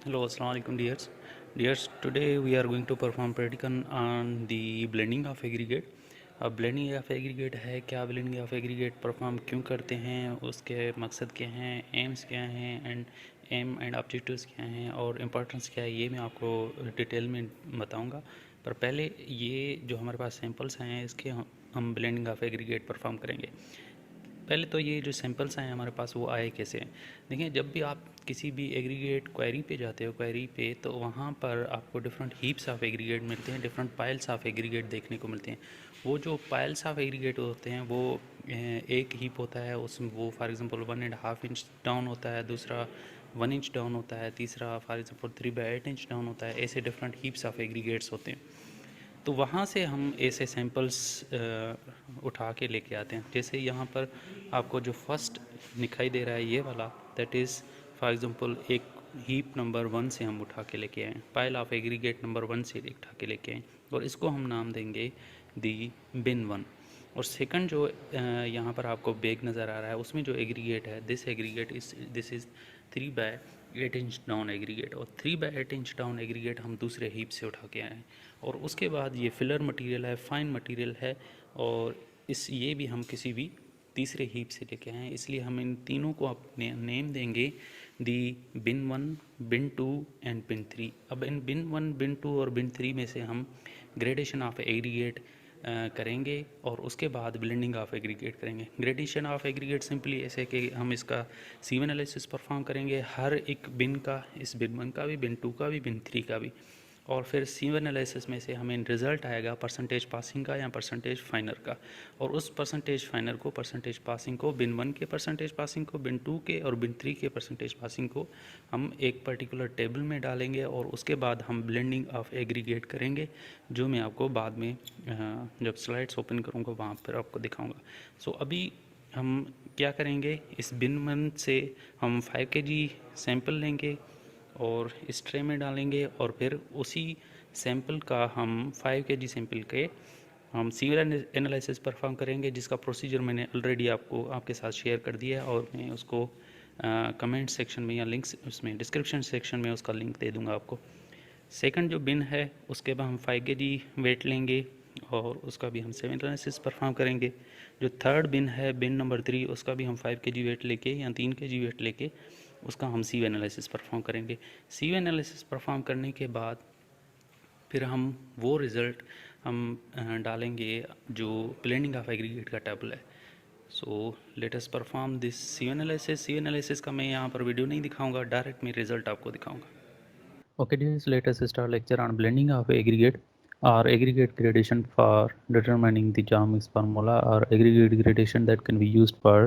Hello, Assalamu alaikum, dears. Dears, today we are going to perform practical on the blending of aggregate. अब blending of aggregate है क्या, blending of aggregate perform क्यों करते हैं, उसके मकसद क्या हैं, aims क्या हैं एंड ऑब्जेक्टिव्स क्या हैं और इम्पोर्टेंस क्या है, ये मैं आपको डिटेल में बताऊंगा। पर पहले ये जो हमारे पास सैम्पल्स हैं इसके हम blending of aggregate परफॉर्म करेंगे। पहले तो ये जो सैम्पल्स आए हमारे पास वो आए कैसे हैं। देखिए, जब भी आप किसी भी एग्रीगेट क्वेरी पे जाते हो क्वेरी पे, तो वहाँ पर आपको डिफरेंट हीप्स ऑफ एग्रीगेट मिलते हैं, डिफरेंट पाइल्स ऑफ एग्रीगेट देखने को मिलते हैं। वो जो पाइल्स ऑफ एग्रीगेट होते हैं वो एक हीप होता है, उसमें वो फॉर एग्जांपल 1.5 इंच डाउन होता है, दूसरा 1 इंच डाउन होता है, तीसरा फॉर एग्जांपल 3/8 इंच डाउन होता है। ऐसे डिफरेंट हीप्स ऑफ एग्रीगेट्स होते हैं। तो वहाँ से हम ऐसे सैंपल्स उठा के लेके आते हैं। जैसे यहाँ पर आपको जो फर्स्ट दिखाई दे रहा है ये वाला, दैट इज़ फॉर एग्जांपल एक हीप नंबर 1 से हम उठा के लेके आए, पाइल ऑफ एग्रीगेट नंबर 1 से उठा के लेके आए और इसको हम नाम देंगे दी बिन 1। और सेकंड जो यहाँ पर आपको बैग नज़र आ रहा है उसमें जो एग्रीगेट है, this is 3/8 inch down aggregate, और 3/8 इंच डाउन एग्रीगेट हम दूसरे हीप से उठा के आए हैं। और उसके बाद ये फिलर मटेरियल है, फाइन मटेरियल है, और ये भी हम किसी भी तीसरे हीप से लेके आए हैं, इसलिए हम इन तीनों को अपने नेम देंगे दी बिन 1, बिन 2 एंड बिन 3। अब इन बिन 1, बिन 2 और बिन 3 में से हम ग्रेडेशन ऑफ एग्रीगेट करेंगे और उसके बाद ब्लेंडिंग ऑफ एग्रीगेट करेंगे। ग्रेडेशन ऑफ एग्रीगेट सिंपली ऐसे कि हम इसका सीव एनालिसिस परफॉर्म करेंगे हर एक बिन का, इस बिन 1 का भी, बिन 2 का भी, बिन 3 का भी, और फिर सीव एनालिसिस में से हमें रिज़ल्ट आएगा परसेंटेज पासिंग का या परसेंटेज फाइनर का। और उस परसेंटेज फाइनर को, परसेंटेज पासिंग को, बिन 1 के परसेंटेज पासिंग को, बिन 2 के और बिन 3 के परसेंटेज पासिंग को हम एक पर्टिकुलर टेबल में डालेंगे और उसके बाद हम ब्लेंडिंग ऑफ एग्रीगेट करेंगे, जो मैं आपको बाद में जब स्लाइड्स ओपन करूँगा वहाँ पर आपको दिखाऊँगा। सो अभी हम क्या करेंगे, इस बिन 1 से हम 5 kg सैंपल लेंगे और इस ट्रे में डालेंगे और फिर उसी सैंपल का हम 5 kg सैंपल के हम सीवियर एनालिसिस परफॉर्म करेंगे, जिसका प्रोसीजर मैंने ऑलरेडी आपको आपके साथ शेयर कर दिया है और मैं उसको कमेंट सेक्शन में या लिंक्स उसमें डिस्क्रिप्शन सेक्शन में उसका लिंक दे दूंगा आपको। सेकंड जो बिन है उसके बाद हम 5 kg वेट लेंगे और उसका भी हम सीवियर एनालिसिस परफॉर्म करेंगे। जो थर्ड बिन है, बिन नंबर 3, उसका भी हम 5 kg वेट लेके या 3 kg वेट लेके उसका हम सीव एनालिसिस परफॉर्म करेंगे। सीव एनालिसिस परफॉर्म करने के बाद फिर हम वो रिज़ल्ट हम डालेंगे जो ब्लेंडिंग ऑफ एग्रीगेट का टेबल है। So let us perform this sieve analysis. Sieve analysis का मैं यहाँ पर वीडियो नहीं दिखाऊंगा, डायरेक्ट मैं रिज़ल्ट आपको दिखाऊंगा। Okay, dear, so let us start lecture on blending of aggregate or aggregate gradation for determining the jar mix formula or aggregate gradation that can be used for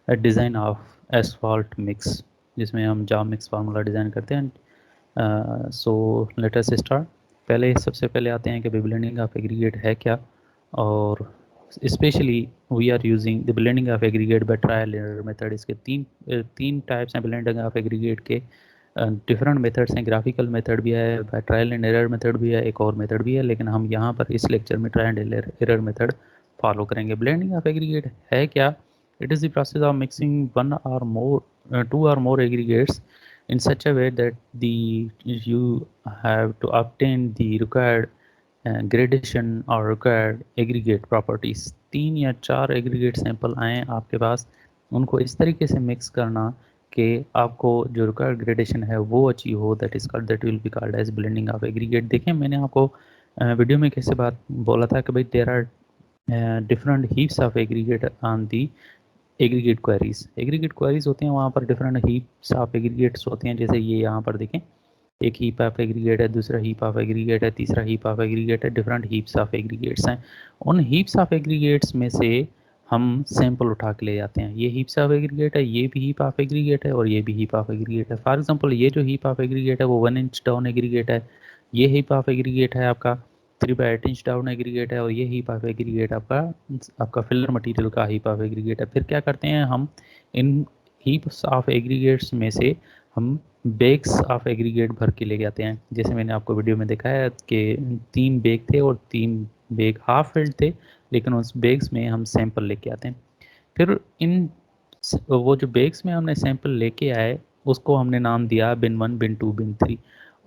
a design of asphalt mix, जिसमें हम jar mix formula design करते हैं। सो let us start. पहले सबसे पहले आते हैं कि blending of aggregate है क्या, और specially we are using the blending of aggregate by trial error method। इसके तीन टाइप्स हैं blending of aggregate के। डिफरेंट मेथड्स हैं, ग्राफिकल मेथड भी है, ट्रायल एंड एरर मेथड भी है, एक और मेथड भी है, लेकिन हम यहाँ पर इस लेक्चर में trial and error method follow करेंगे। ब्लेंडिंग ऑफ एग्रीगेट है क्या? It is the process of mixing one और मोर टू और मोर aggregates in such a way that you have to obtain the required gradation or required aggregate properties। 3 या 4 aggregate sample आएँ आपके पास, उनको इस तरीके से मिक्स करना कि आपको जो रिक्वायर्ड ग्रेडेशन है वो अचीव हो, that will be called as blending of aggregate. देखिए, मैंने आपको वीडियो में कैसे बात बोला था कि भाई there are different heaps of aggregate on the aggregate queries. Aggregate queries होते हैं, वहाँ पर डिफरेंट हीप्स ऑफ एग्रीगेट्स होते हैं। जैसे ये यहाँ पर देखें, एक हीप ऑफ एग्रीगेट है, दूसरा हीप ऑफ एग्रीगेट है, तीसरा हीप ऑफ एग्रीगेट है, डिफरेंट हीप्स ऑफ एग्रीगेट्स हैं। उन हीप्स ऑफ एग्रीगेट्स में से हम सैंपल उठा के ले जाते हैं। ये हीप्स ऑफ एग्रीगेट है, ये भी हीप ऑफ एग्रीगेट है और ये भी हीप ऑफ एग्रीगेट है। फॉर एग्जांपल, ये जो हीप ऑफ एग्रीगेट है वो 1 इंच डाउन एग्रीगेट है, ये हीप ऑफ एग्रीगेट है आपका 3/8 इंच डाउन एग्रीगेट है, और ये हीप ऑफ एग्रीगेट आपका आपका फिलर मटेरियल का हीप ऑफ एग्रीगेट है। फिर क्या करते हैं हम, इन हीप्स ऑफ एग्रीगेट्स में से हम बैग्स ऑफ एग्रीगेट भर के ले जाते हैं। जैसे मैंने आपको वीडियो में दिखाया है कि 3 बैग थे और 3 बैग हाफ फिल्ड थे, लेकिन उस बैग्स में हम सैंपल लेके आते हैं। फिर इन वो जो बैग्स में हमने सैंपल लेके आए, उसको हमने नाम दिया बिन 1, बिन 2, बिन 3।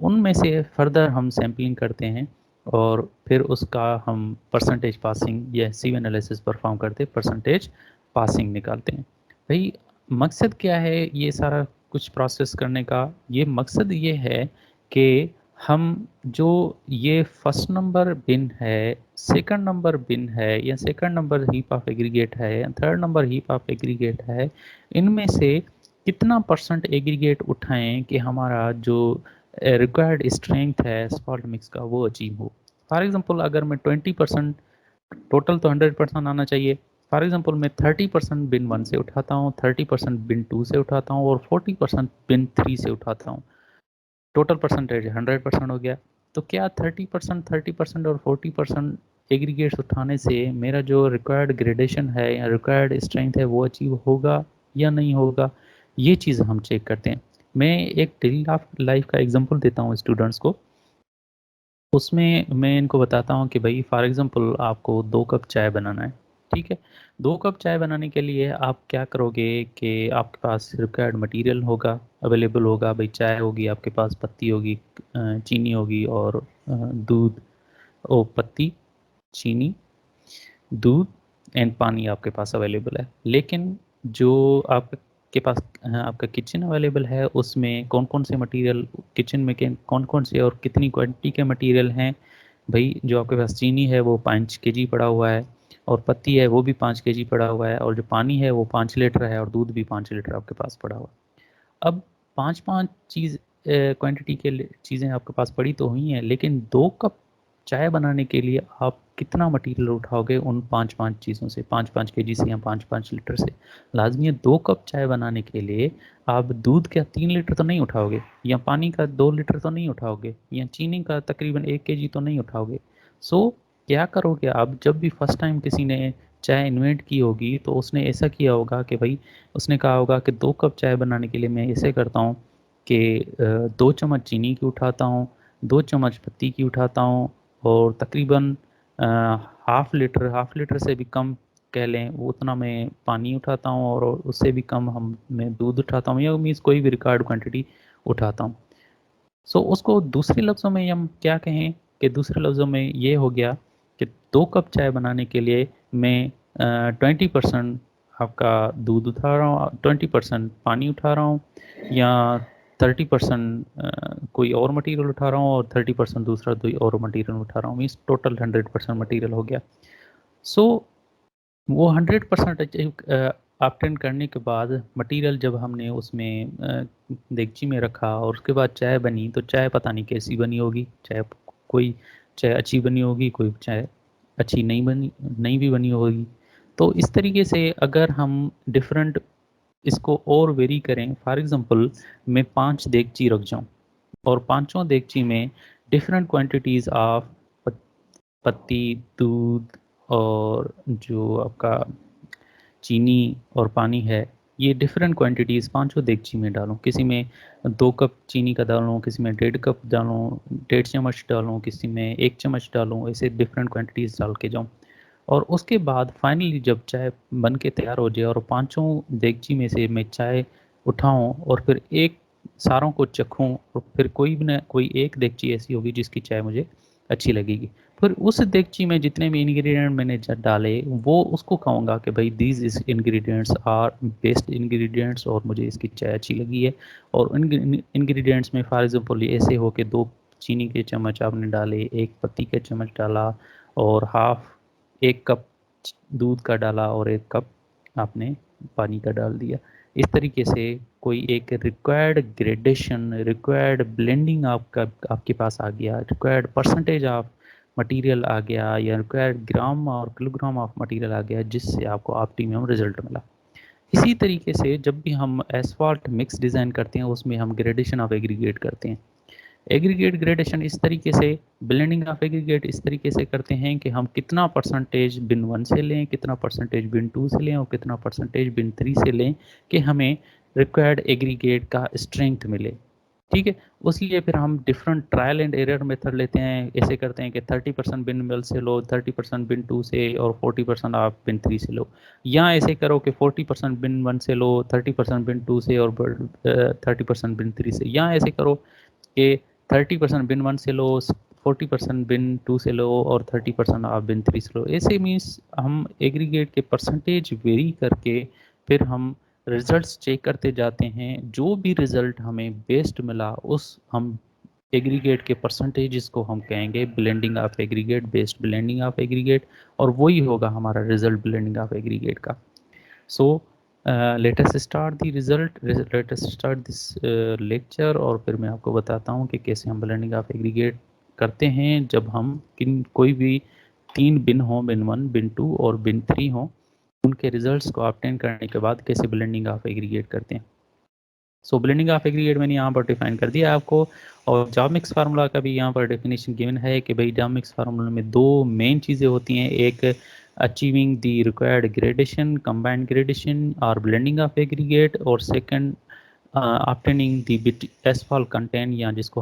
उनमें से फर्दर हम सैम्पलिंग करते हैं और फिर उसका हम परसेंटेज पासिंग या सीव एनालिसिस परफॉर्म करते परसेंटेज पासिंग निकालते हैं। भाई मकसद क्या है ये सारा कुछ प्रोसेस करने का? ये मकसद ये है कि हम जो ये फर्स्ट नंबर बिन है, सेकंड नंबर बिन है, या second number heap of aggregate है, या third number heap of aggregate है, इनमें से कितना परसेंट एग्रीगेट उठाएं कि हमारा जो रिक्वायर्ड स्ट्रेंथ है एसफॉल्ट मिक्स का वो अचीव हो। फॉर एग्जांपल अगर मैं 20%, टोटल तो 100% आना चाहिए, फॉर एग्जांपल मैं 30% बिन 1 से उठाता हूँ, 30% बिन 2 से उठाता हूँ और 40% बिन 3 से उठाता हूँ, टोटल परसेंटेज 100% हो गया। तो क्या 30%, 30% और 40% एग्रीगेट्स उठाने से मेरा जो रिक्वायर्ड ग्रेडेशन है या रिक्वायर्ड स्ट्रेंथ है वो अचीव होगा या नहीं होगा? ये चीज़ हम चेक करते हैं। मैं एक डेली लाइफ का एग्जांपल देता हूँ स्टूडेंट्स को। उसमें मैं इनको बताता हूँ कि भाई फॉर एग्जांपल आपको 2 कप चाय बनाना है, ठीक है? 2 कप चाय बनाने के लिए आप क्या करोगे कि आपके पास रिक्वायर्ड मटेरियल होगा, अवेलेबल होगा। भाई चाय होगी आपके पास, पत्ती होगी, चीनी होगी और दूध, ओ पत्ती, चीनी, दूध एंड पानी आपके पास अवेलेबल है। लेकिन जो आपके पास आपका किचन अवेलेबल है उसमें कौन कौन से मटेरियल, किचन में कौन कौन से और कितनी क्वांटिटी के मटेरियल हैं? भाई जो आपके पास चीनी है वो 5 kg पड़ा हुआ है, और पत्ती है वो भी 5 kg पड़ा हुआ है, और जो पानी है वो 5 लीटर है, और दूध भी 5 लीटर आपके पास पड़ा हुआ है। अब पाँच पाँच चीज़ क्वांटिटी के चीज़ें आपके पास पड़ी तो हुई हैं, लेकिन 2 कप चाय बनाने के लिए आप कितना मटेरियल उठाओगे उन पाँच पाँच चीज़ों से, 5-5 kg से या 5-5 लीटर से? लाजमी है 2 कप चाय बनाने के लिए आप दूध का 3 लीटर तो नहीं उठाओगे, या पानी का 2 लीटर तो नहीं उठाओगे, या चीनी का तकरीबन 1 kg तो नहीं उठाओगे। सो क्या करोगे आप? जब भी फर्स्ट टाइम किसी ने चाय इन्वेंट की होगी तो उसने ऐसा किया होगा कि भाई उसने कहा होगा कि 2 कप चाय बनाने के लिए मैं ऐसे करता हूँ कि 2 चम्मच चीनी की उठाता हूँ, 2 चम्मच पत्ती की उठाता हूँ, और तकरीबन हाफ लीटर से भी कम कह लें वो उतना मैं पानी उठाता हूँ, और उससे भी कम मैं दूध उठाता हूँ, या मीन्स कोई भी रिकॉर्ड क्वांटिटी उठाता हूँ। सो उसको दूसरे लफ्ज़ों में हम क्या कहें कि दूसरे लफ्ज़ों में ये हो गया कि 2 कप चाय बनाने के लिए मैं 20% आपका दूध उठा रहा हूँ, 20% पानी उठा रहा हूँ, या 30% कोई और मटेरियल उठा रहा हूँ, और 30% दूसरा कोई और मटेरियल उठा रहा हूँ, मीन्स टोटल 100% मटेरियल हो गया। सो वो 100% अचीव ऑब्टेन करने के बाद मटेरियल जब हमने उसमें देगची में रखा और उसके बाद चाय बनी, तो चाय पता नहीं कैसी बनी होगी। कोई चाय अच्छी बनी होगी, कोई चाय अच्छी नहीं भी बनी होगी। तो इस तरीके से अगर हम डिफरेंट इसको और वेरी करें, फॉर एग्जांपल मैं 5 देगची रख जाऊं और पांचों देगची में डिफरेंट क्वांटिटीज़ ऑफ पत्ती, दूध और जो आपका चीनी और पानी है, ये डिफरेंट क्वांटिटीज़ पांचों देगची में डालूं। किसी में 2 कप चीनी का डालूं, किसी में 1.5 कप डालूं, 1.5 चम्मच डालूं, किसी में 1 चम्मच डालूं, ऐसे डिफरेंट क्वांटिटीज़ डाल के जाऊं। और उसके बाद फाइनली जब चाय बन के तैयार हो जाए और पांचों देगची में से मैं चाय उठाऊं और फिर एक सारों को चखूं, और फिर कोई भी ना कोई एक देगची ऐसी होगी जिसकी चाय मुझे अच्छी लगेगी, फिर उस देगची में जितने भी इंग्रेडिएंट मैंने डाले वो उसको कहूँगा कि भाई दीज इस इंग्रेडिएंट्स आर बेस्ट इंग्रेडिएंट्स और मुझे इसकी चाय अच्छी लगी है। और इंग्रेडिएंट्स में फॉर एग्जांपल ऐसे हो कि 2 चीनी के चम्मच आपने डाले, एक पत्ती के चम्मच डाला, और हाफ 1 कप दूध का डाला, और 1 कप आपने पानी का डाल दिया। इस तरीके से कोई एक रिक्वायर्ड ग्रेडेशन, रिक्वायर्ड ब्लेंडिंग आपके पास आ गया, रिक्वायर्ड परसेंटेज ऑफ मटेरियल आ गया, या रिक्वायर्ड ग्राम और किलोग्राम ऑफ मटेरियल आ गया, जिससे आपको ऑप्टिमम रिजल्ट मिला। इसी तरीके से जब भी हम एसफॉल्ट मिक्स डिज़ाइन करते हैं उसमें हम ग्रेडेशन ऑफ एग्रीगेट करते हैं। एग्रीगेट ग्रेडेशन इस तरीके से, ब्लेंडिंग ऑफ एग्रीगेट इस तरीके से करते हैं कि हम कितना परसेंटेज बिन 1 से लें, कितना परसेंटेज बिन 2 से लें, और कितना परसेंटेज बिन 3 से लें कि हमें रिक्वायर्ड एग्रीगेट का स्ट्रेंथ मिले। ठीक है। उसलिए फिर हम different trial and error method लेते हैं। ऐसे करते हैं कि 30% बिन 1 से लो, 30% बिन 2 से, और 40% आप बिन 3 से लो। या ऐसे करो कि 40% बिन 1 से लो, 30% बिन 2 से, और 30% बिन 3 से। या ऐसे करो कि 30% बिन 1 से लो, 40% बिन 2 से लो, और 30% आप बिन 3 से लो। ऐसे मीन्स हम एग्रीगेट के परसेंटेज वेरी करके फिर हम रिजल्ट्स चेक करते जाते हैं। जो भी रिजल्ट हमें बेस्ट मिला, उस हम एग्रीगेट के परसेंटेजेस को हम कहेंगे blending of aggregate, based blending of aggregate, और वही होगा हमारा रिजल्ट ब्लेंडिंग ऑफ एग्रीगेट का। सो let us start the result, let us start this lecture, और फिर मैं आपको बताता हूँ कि कैसे हम ब्लेंडिंग ऑफ एग्रीगेट करते हैं जब हम कोई भी 3 बिन हो, बिन 1, बिन 2 और बिन 3 हो, उनके रिजल्ट्स को ऑब्टेन करने के बाद कैसे ब्लेंडिंग ऑफ एग्रीगेट करते हैं। सो ब्लेंडिंग ऑफ एग्रीगेट मैंने यहाँ पर डिफाइन कर दिया आपको, और जॉब मिक्स फार्मूला का भी यहाँ पर डेफिनेशन गिवन है कि भाई जॉब मिक्स फार्मूला में दो मेन चीज़ें होती हैं। एक achieving the required gradation, combined gradation और ब्लेंडिंग ऑफ एग्रीगेट, और second obtaining the asphalt content, या जिसको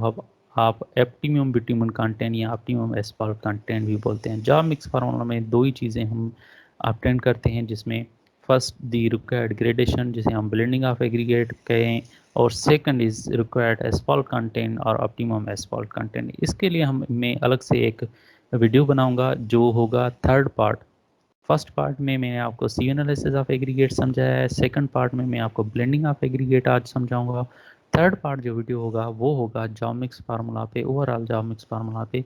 आप ऑप्टिमम बिटुमेन कंटेंट या ऑप्टिमम एसफॉल्ट कंटेंट भी बोलते हैं। जॉब मिक्स फार्मूला में दो ही चीज़ें हम ऑब्टेन करते हैं, जिसमें फर्स्ट दी रिक्वायर्ड ग्रेडेशन, जिसे हम ब्लेंडिंग ऑफ एग्रीगेट कहें, और second is required asphalt content और ऑप्टिमम एसफॉल्ट कंटेंट। इसके लिए मैं अलग से एक वीडियो बनाऊंगा जो होगा थर्ड पार्ट। फर्स्ट पार्ट में मैंने आपको सी एनालिसिस ऑफ एग्रीगेट समझाया है, सेकंड पार्ट में मैं आपको ब्लेंडिंग ऑफ एग्रीगेट आज समझाऊंगा। थर्ड पार्ट जो वीडियो होगा वो होगा जॉब मिक्स फार्मूला पे, ओवरऑल जॉब मिक्स फार्मूला पे,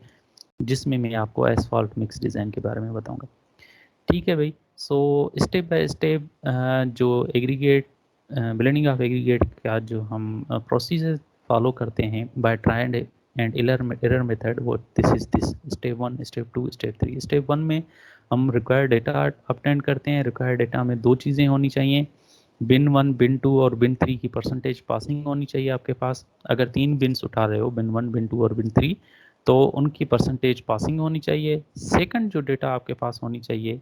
जिसमें मैं आपको एसफॉल्ट मिक्स डिज़ाइन के बारे में बताऊंगा। ठीक है भाई। सो स्टेप बाय स्टेप जो एग्रीगेट ब्लेंडिंग ऑफ एग्रीगेट का जो हम प्रोसीजर फॉलो करते हैं by trial and error method, वो this is this step 1, step 2, step 3। Step 1 में हम रिक्वायर्ड डेटा अपटेंड करते हैं। रिक्वायर्ड डेटा में दो चीज़ें होनी चाहिए, बिन 1, बिन 2 और बिन 3 की परसेंटेज पासिंग होनी चाहिए आपके पास। अगर 3 बिन्स उठा रहे हो, बिन 1, बिन 2 और बिन 3, तो उनकी परसेंटेज पासिंग होनी चाहिए। सेकंड जो डेटा आपके पास होनी चाहिए,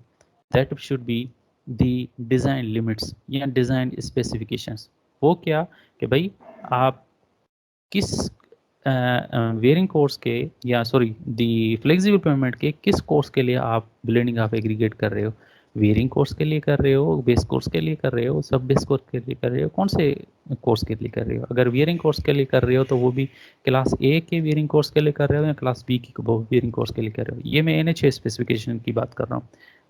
that should be the design limits या डिज़ाइन स्पेसिफिकेशंस। वो क्या कि भाई आप किस वेयरिंग कोर्स के, या सॉरी दी फ्लेक्सिबल पेमेंट के किस कोर्स के लिए आप ब्लेंडिंग ऑफ एग्रीगेट कर रहे हो। वेयरिंग कोर्स के लिए कर रहे हो, बेस कोर्स के लिए कर रहे हो, सब बेस कोर्स के लिए कर रहे हो, कौन से कोर्स के लिए कर रहे हो। अगर वेयरिंग कोर्स के लिए कर रहे हो तो वो भी क्लास ए के वेयरिंग कोर्स के लिए कर रहे हो या क्लास बी की वेयरिंग कोर्स के लिए कर रहे हो। ये मैं NH स्पेसिफिकेशन की बात कर रहा हूँ,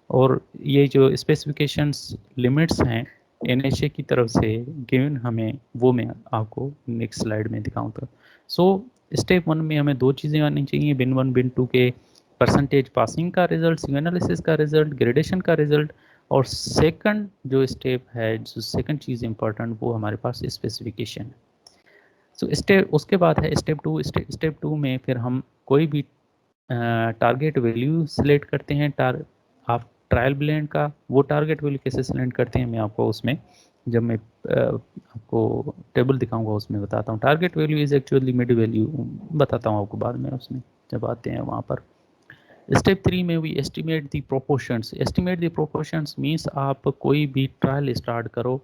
और ये जो स्पेसिफिकेशंस लिमिट्स हैं NHA की तरफ से गिवन हमें, वो मैं आपको नेक्स्ट स्लाइड में दिखाऊंगा। सो स्टेप 1 में हमें दो चीज़ें आनी चाहिए, बिन 1, बिन 2 के परसेंटेज पासिंग का रिजल्ट, सी एनालिसिस का रिजल्ट, ग्रेडेशन का रिजल्ट, और सेकंड जो स्टेप है, जो सेकंड चीज़ इंपॉर्टेंट, वो हमारे पास स्पेसिफिकेशन है। सो स्टेप उसके बाद है स्टेप 2। स्टेप 2 में फिर हम कोई भी टारगेट वैल्यू सिलेक्ट करते हैं। आप ट्रायल ब्लेंड का वो टारगेट वैल्यू कैसे सिलेक्ट करते हैं, मैं आपको उसमें जब मैं आपको टेबल दिखाऊंगा उसमें बताता हूँ। Target value is actually mid value, बताता हूँ आपको बाद में उसमें जब आते हैं वहाँ पर। स्टेप 3 में we estimate the proportions. Estimate the proportions means आप कोई भी ट्रायल स्टार्ट करो,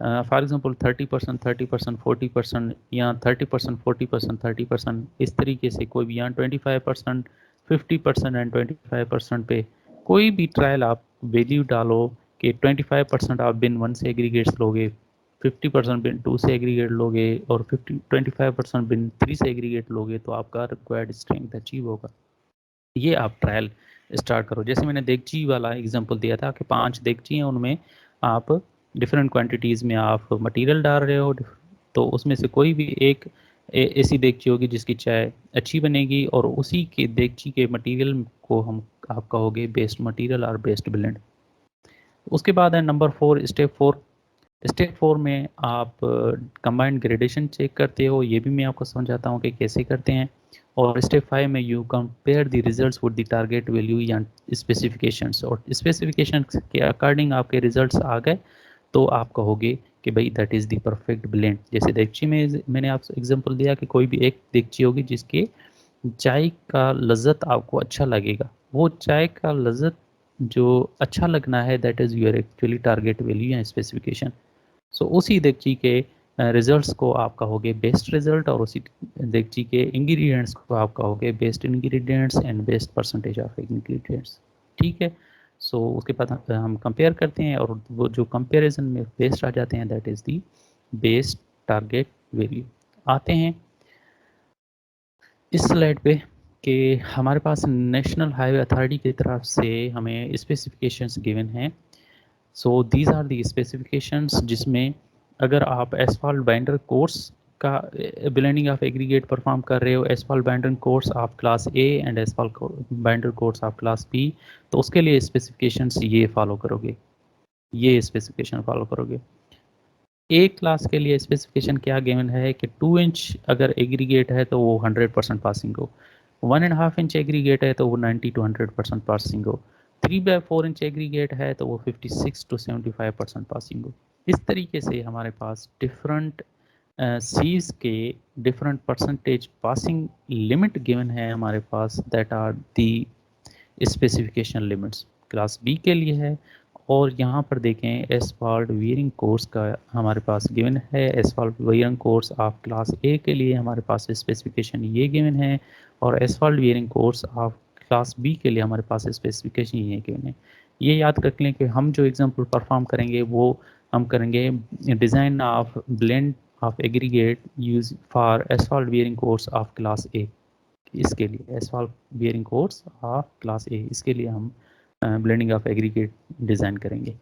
फॉर एग्जांपल 30%, 30%, 40%, या 30%, 40%, 30%, इस तरीके से कोई भी, या 25%, 50% एंड 25% पे कोई भी ट्रायल आप वैल्यू डालो कि 25% आप बिन 1 से एग्रीगेट्स लोगे, 50% बिन 2 से एग्रीगेट लोगे, और 25% बिन 3 से एग्रीगेट लोगे, तो आपका रिक्वायर्ड स्ट्रेंथ अचीव होगा। ये आप ट्रायल स्टार्ट करो। जैसे मैंने देगची वाला एग्जांपल दिया था कि 5 देगची हैं, उनमें आप डिफरेंट क्वांटिटीज़ में आप मटेरियल डाल रहे हो, तो उसमें से कोई भी एक ऐसी देगची होगी जिसकी चाय अच्छी बनेगी, और उसी के देगची के मटेरियल को हम आप कहोगे बेस्ट मटेरियल और बेस्ट ब्लेंड। उसके बाद है नंबर 4, स्टेप 4। स्टेप 4 में आप कंबाइंड ग्रेडेशन चेक करते हो, ये भी मैं आपको समझाता हूँ कि कैसे करते हैं। और स्टेप 5 में you compare the results with the target value या स्पेसिफिकेशंस, और स्पेसिफिकेशंस के अकॉर्डिंग आपके रिजल्ट्स आ गए तो आप कहोगे कि भाई that is the perfect blend. जैसे देगची में मैंने आपसे एग्जांपल दिया कि कोई भी एक देगची होगी जिसके चाय का लज़्ज़त आपको अच्छा लगेगा, वो चाय का लज़्ज़त जो अच्छा लगना है, that is your actually target value या स्पेसिफिकेशन। सो उसी देगची के रिजल्ट्स को आप कहोगे बेस्ट रिजल्ट, और उसी डेगची के इंग्रेडिएंट्स को आप कहोगे best ingredients and best percentage of ingredients. ठीक है, सो उसके बाद हम कंपेयर करते हैं, और वो जो कंपैरिजन में बेस्ट आ जाते हैं that is the best target value. आते हैं इस स्लाइड पे कि हमारे पास नेशनल हाईवे अथॉरिटी की तरफ से हमें स्पेसिफिकेशंस गिवन हैं। So these are the specifications, जिसमें अगर आप एसफॉल्ट बाइंडर कोर्स का ब्लेंडिंग ऑफ एग्रीगेट परफॉर्म कर रहे हो, asphalt binder course of class A and asphalt binder course of class B, तो उसके लिए स्पेसिफिकेशंस ये फॉलो करोगे, ये स्पेसिफिकेशन फॉलो करोगे। ए क्लास के लिए स्पेसिफिकेशन क्या गिवन है कि 2 इंच अगर एग्रीगेट है तो वो 100% पासिंग हो, 1.5 इंच एग्रीगेट है तो वो 90 to 100% पासिंग हो, 3/4 इंच एग्रीगेट है तो वो 56 to 75% पासिंग हो। इस तरीके से हमारे पास डिफरेंट सीज के different percentage passing limit given है हमारे पास, that are the specification limits. Class B के लिए है, और यहाँ पर देखें एसफॉल्ट वियरिंग कोर्स का हमारे पास गिवन है, asphalt wearing course of class A के लिए हमारे पास स्पेसिफिकेशन ये गिवन है, और asphalt wearing course of class B के लिए हमारे पास स्पेसिफिकेशन ये गिवन है। ये याद रख लें कि हम जो एग्जाम्पल परफॉर्म करेंगे वो हम करेंगे design of blend of aggregate use for asphalt wearing course of class ए। इसके लिए asphalt bearing course of class ए, इसके लिए हम ब्लेंडिंग ऑफ एग्रीगेट डिज़ाइन करेंगे।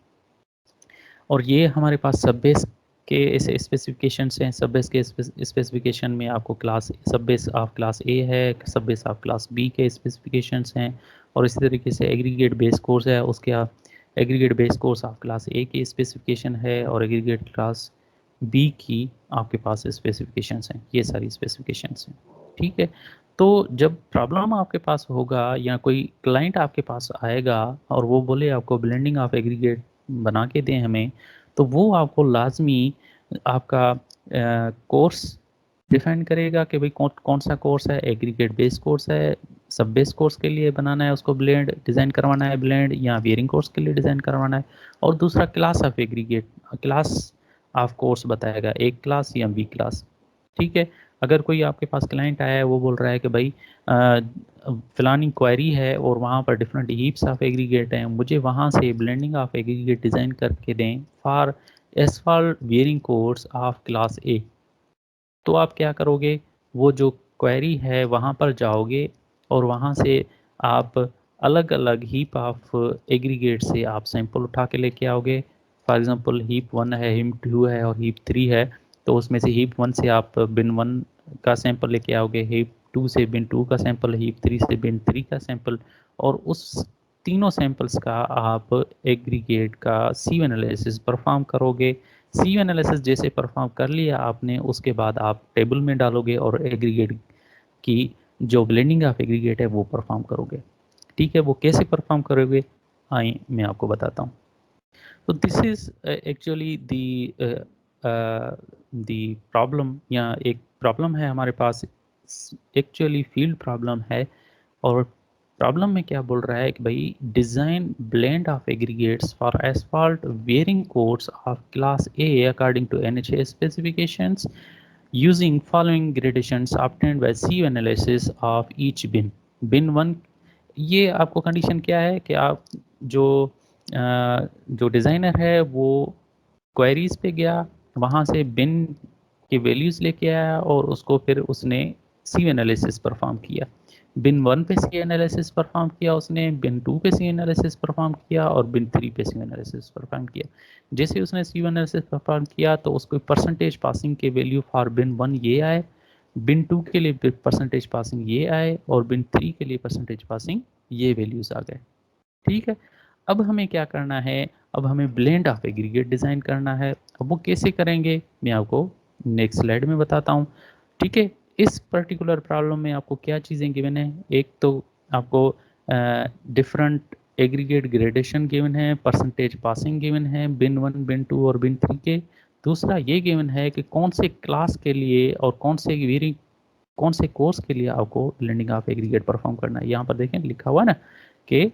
और ये हमारे पास सब बेस के ऐसे स्पेसिफिकेशंस हैं। सब बेस के स्पेसिफिकेशन में आपको क्लास सब बेस ऑफ क्लास ए है, सब बेस ऑफ क्लास बी के स्पेसिफिकेशंस हैं, और इसी तरीके से एग्रीगेट बेस कोर्स है, उसके aggregate base course of class ए की स्पेसिफिकेशन है, और एग्रीगेट क्लास बी की आपके पास स्पेसिफिकेशंस हैं। ये सारी स्पेसिफिकेशंस हैं। ठीक है, तो जब प्रॉब्लम आपके पास होगा या कोई क्लाइंट आपके पास आएगा और वो बोले आपको ब्लेंडिंग ऑफ एग्रीगेट बना के दें हमें, तो वो आपको लाजमी आपका कोर्स डिफाइन करेगा कि भाई कौन कौन सा कोर्स है, एग्रीगेट बेस कोर्स है, सब बेस कोर्स के लिए बनाना है उसको ब्लेंड डिज़ाइन करवाना है ब्लेंड, या बियरिंग कोर्स के लिए डिज़ाइन करवाना है, और दूसरा class of aggregate class of course बताएगा, एक क्लास या बी क्लास। ठीक है, अगर कोई आपके पास क्लाइंट आया है वो बोल रहा है कि भाई फलानी क्वेरी है और वहाँ पर डिफरेंट हीप्स ऑफ एग्रीगेट हैं, मुझे वहाँ से ब्लेंडिंग ऑफ एग्रीगेट डिज़ाइन करके दें for asphalt bearing course of class ए, तो आप क्या करोगे, वो जो क्वेरी है वहाँ पर जाओगे और वहाँ से आप अलग अलग हीप ऑफ एग्रीगेट से आप सैंपल उठा के लेके आओगे। फॉर एग्जांपल हीप 1 है, हीप 2 है और हीप 3 है, तो उसमें से हीप 1 से आप बिन 1 का सैंपल लेके आओगे, हीप 2 से बिन 2 का सैंपल, हीप 3 से बिन 3 का सैंपल, और उस तीनों सैंपल्स का आप एग्रीगेट का सी एनालिसिस परफॉर्म करोगे। सी एनालिसिस जैसे परफॉर्म कर लिया आपने, उसके बाद आप टेबल में डालोगे और एग्रीगेट की जो ब्लेंडिंग ऑफ एग्रीगेट है वो परफॉर्म करोगे। ठीक है, वो कैसे परफॉर्म करोगे आइए मैं आपको बताता हूँ। तो this is actually the problem, या एक प्रॉब्लम है हमारे पास, एक्चुअली फील्ड प्रॉब्लम है। और प्रॉब्लम में क्या बोल रहा है कि भाई design blend of aggregates for asphalt wearing course of class A according to NHA specifications using following gradations obtained by sieve analysis of each bin. Bin 1, ये आपको कंडीशन क्या है कि आप जो जो डिज़ाइनर है वो क्वेरीज पे गया, वहाँ से बिन की वैल्यूज़ लेके आया और उसको फिर उसने सी एनालिसिस परफॉर्म किया। बिन 1 पे सी एनालिसिस परफॉर्म किया उसने, बिन 2 पे सी एनालिसिस परफॉर्म किया और बिन 3 पे सी एनालिसिस परफॉर्म किया। जैसे उसने सी एनालिसिस परफॉर्म किया तो उसको परसेंटेज पासिंग के वैल्यू फॉर बिन 1 ये आए, बिन 2 के लिए परसेंटेज पासिंग ये आए, और बिन 3 के लिए परसेंटेज पासिंग ये वैल्यूज़ आ गए। ठीक है, अब हमें क्या करना है, अब हमें ब्लेंड ऑफ एग्रीगेट डिज़ाइन करना है। अब वो कैसे करेंगे मैं आपको नेक्स्ट स्लाइड में बताता हूँ। ठीक है, इस पर्टिकुलर प्रॉब्लम में आपको क्या चीज़ें गिवन है, एक तो आपको डिफरेंट एग्रीगेट ग्रेडेशन गिवन है, परसेंटेज पासिंग गिवन है बिन 1 बिन 2 और बिन 3 के। दूसरा ये गिवन है कि कौन से क्लास के लिए और कौन से वेरी कौन से कोर्स के लिए आपको ब्लेंडिंग ऑफ एग्रीगेट परफॉर्म करना है। यहाँ पर देखें लिखा हुआ ना कि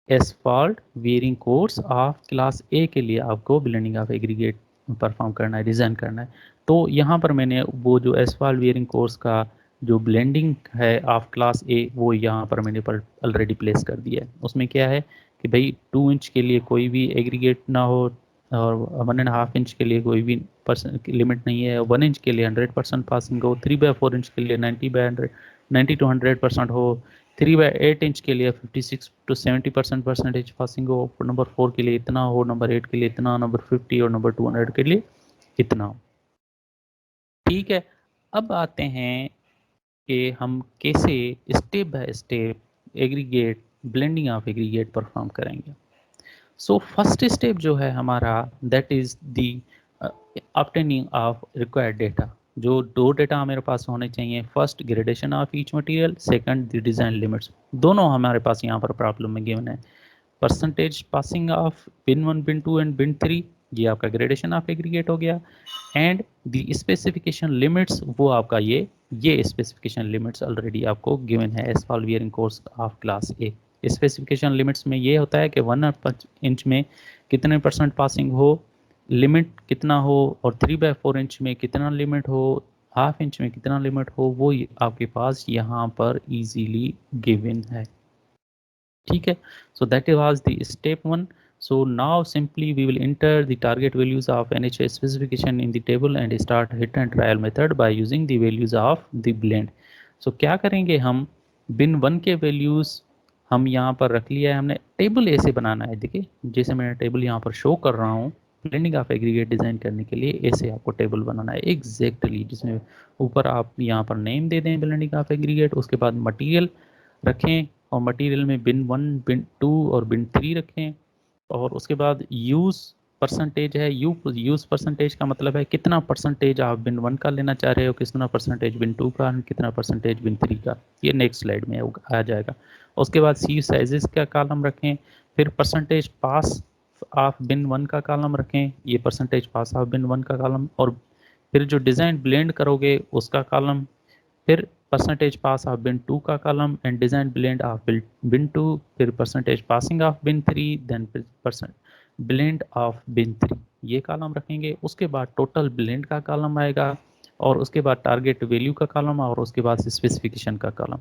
asphalt wearing course of class A के लिए आपको ब्लेंडिंग ऑफ एग्रीगेट परफॉर्म करना है, डिज़ाइन करना है। तो यहाँ पर मैंने वो जो एसफॉल्ट वियरिंग कोर्स का जो ब्लेंडिंग है ऑफ क्लास ए वो यहाँ पर मैंने पर ऑलरेडी प्लेस कर दिया है। उसमें क्या है कि भाई 2 इंच के लिए कोई भी एग्रीगेट ना हो और 1.5 इंच के लिए कोई भी परसेंट लिमिट नहीं है, 1 इंच के लिए 100% पासिंग हो, 3/4 इंच के लिए 90 to 100% हो, 3/8 इंच के लिए 56 to 70% परसेंटेज पासिंग हो, नंबर 4 के लिए इतना हो, नंबर 8 के लिए इतना, नंबर 50 और नंबर 200 के लिए इतना हो। ठीक है, अब आते हैं कि हम कैसे step by step aggregate blending of aggregate perform करेंगे। सो फर्स्ट स्टेप जो है हमारा that is the obtaining of required data. जो दो डेटा मेरे पास होने चाहिए, first gradation of each material, second the design limits. दोनों हमारे पास यहाँ पर प्रॉब्लम में गिवन है। Percentage passing of bin 1 bin 2 and bin 3, ये आपका ग्रेडेशन ऑफ एग्रीगेट हो गया। एंड द स्पेसिफिकेशन लिमिट्स, वो आपका ये स्पेसिफिकेशन लिमिट्स ऑलरेडी आपको गिवन है asphalt wearing course of class A. Specification limits में ये होता है कि 1 इंच में कितने परसेंट पासिंग हो, लिमिट कितना हो, और 3/4 इंच में कितना लिमिट हो, हाफ इंच में कितना लिमिट हो, वो आपके पास यहाँ पर इजीली गिवन है। ठीक है, so that was the step 1. So now simply we will enter the target values of NHA specification in the table and start hit and trial method by using the values of the blend. So क्या करेंगे हम, bin 1 के values हम यहाँ पर रख लिया है हमने। टेबल ऐसे बनाना है, देखिए जैसे मैं टेबल यहाँ पर शो कर रहा हूँ, ब्लेंडिंग ऑफ एग्रीगेट डिज़ाइन करने के लिए ऐसे आपको टेबल बनाना है एग्जैक्टली, जिसमें ऊपर आप यहाँ पर नेम दे दें ब्लेंडिंग ऑफ एग्रीगेट, उसके बाद मटेरियल रखें और मटेरियल में बिन 1 बिन 2 और बिन 3 रखें, और उसके बाद यूज़ परसेंटेज है, यूज़ परसेंटेज का मतलब है कितना परसेंटेज आप बिन 1 का लेना चाह रहे हो, कितना परसेंटेज बिन 2 का, कितना परसेंटेज बिन 3 का, ये नेक्स्ट स्लाइड में आ जाएगा। उसके बाद सी साइजेस का कॉलम रखें, फिर परसेंटेज पास ऑफ बिन 1 का कॉलम रखें, ये परसेंटेज पास ऑफ बिन 1 का कॉलम, और फिर जो डिज़ाइन ब्लेंड करोगे उसका कॉलम, फिर परसेंटेज पास ऑफ बिन 2 का column and design blend of bin 2, फिर percentage passing of bin 3, then percent blend of bin 3, ये कॉलम रखेंगे। उसके बाद टोटल ब्लेंड का कॉलम आएगा, और उसके बाद टारगेट वैल्यू का कॉलम, और उसके बाद स्पेसिफिकेशन का कॉलम।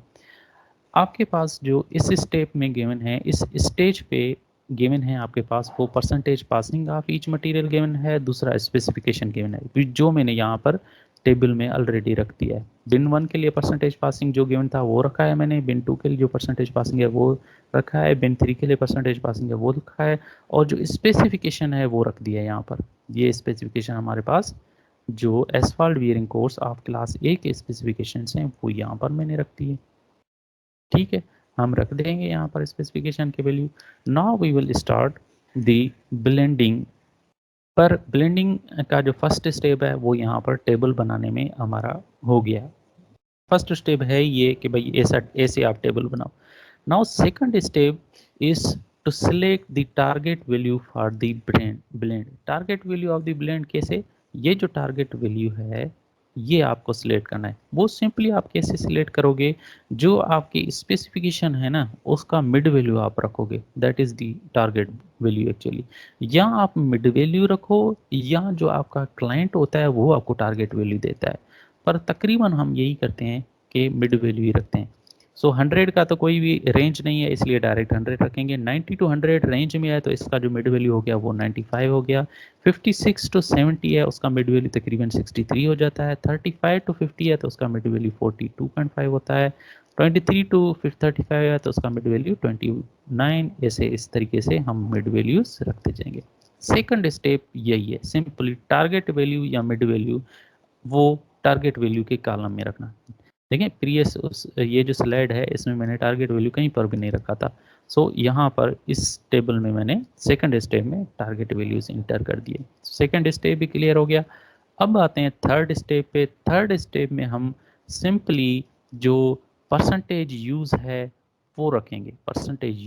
आपके पास जो इस स्टेप में गिवन है, इस स्टेज पे गिवन है आपके पास, वो percentage passing of each material given है, दूसरा स्पेसिफिकेशन गिवन है, जो मैंने यहाँ पर टेबल में ऑलरेडी रख दिया है। बिन 1 के लिए परसेंटेज पासिंग जो गिवन था वो रखा है मैंने, बिन 2 के लिए जो परसेंटेज पासिंग है वो रखा है, बिन 3 के लिए परसेंटेज पासिंग है वो रखा है, और जो स्पेसिफिकेशन है वो रख दिया है यहाँ पर। ये स्पेसिफिकेशन हमारे पास जो asphalt wearing course of class A के स्पेसिफिकेशन हैं वो यहाँ पर मैंने रख दिए। ठीक है, हम रख देंगे यहाँ पर स्पेसिफिकेशन के value. Now we will start the blending. पर ब्लेंडिंग का जो फर्स्ट स्टेप है वो यहाँ पर टेबल बनाने में हमारा हो गया। फर्स्ट स्टेप है ये कि भाई ऐसा ऐसे आप टेबल बनाओ। Now second step is to select the target value for the blend. Target value of the blend कैसे, ये जो टारगेट वैल्यू है ये आपको सिलेक्ट करना है। वो सिंपली आप कैसे सिलेक्ट करोगे, जो आपकी स्पेसिफिकेशन है ना उसका मिड वैल्यू आप रखोगे, that is the target value actually. या आप मिड वैल्यू रखो, या जो आपका क्लाइंट होता है वो आपको टारगेट वैल्यू देता है, पर तकरीबन हम यही करते हैं कि मिड वैल्यू ही रखते हैं। सो 100 का तो कोई भी रेंज नहीं है, इसलिए डायरेक्ट 100 रखेंगे। 90 to 100 रेंज में है तो इसका जो मिड वैल्यू हो गया वो 95 हो गया। 56 to 70 है, उसका मिड वैल्यू तकरीबन 63 हो जाता है। 35 to 50 है तो उसका मिड वैल्यू 42.5 होता है। 23 to 35 है तो उसका मिड वैल्यू 29। ऐसे इस तरीके से हम मिड वैल्यूज रखते जाएंगे। सेकंड स्टेप यही है, सिंपली टारगेट वैल्यू या मिड वैल्यू वो टारगेट वैल्यू के कॉलम में रखना। देखिए प्रीवियस ये जो स्लाइड है इसमें मैंने टारगेट वैल्यू कहीं पर भी नहीं रखा था। सो यहाँ पर इस टेबल में मैंने सेकंड स्टेप में टारगेट वैल्यूज इंटर कर दिए। सेकंड स्टेप भी क्लियर हो गया। अब आते हैं थर्ड स्टेप पे। थर्ड स्टेप में हम सिंपली जो परसेंटेज यूज़ है वो रखेंगे। परसेंटेज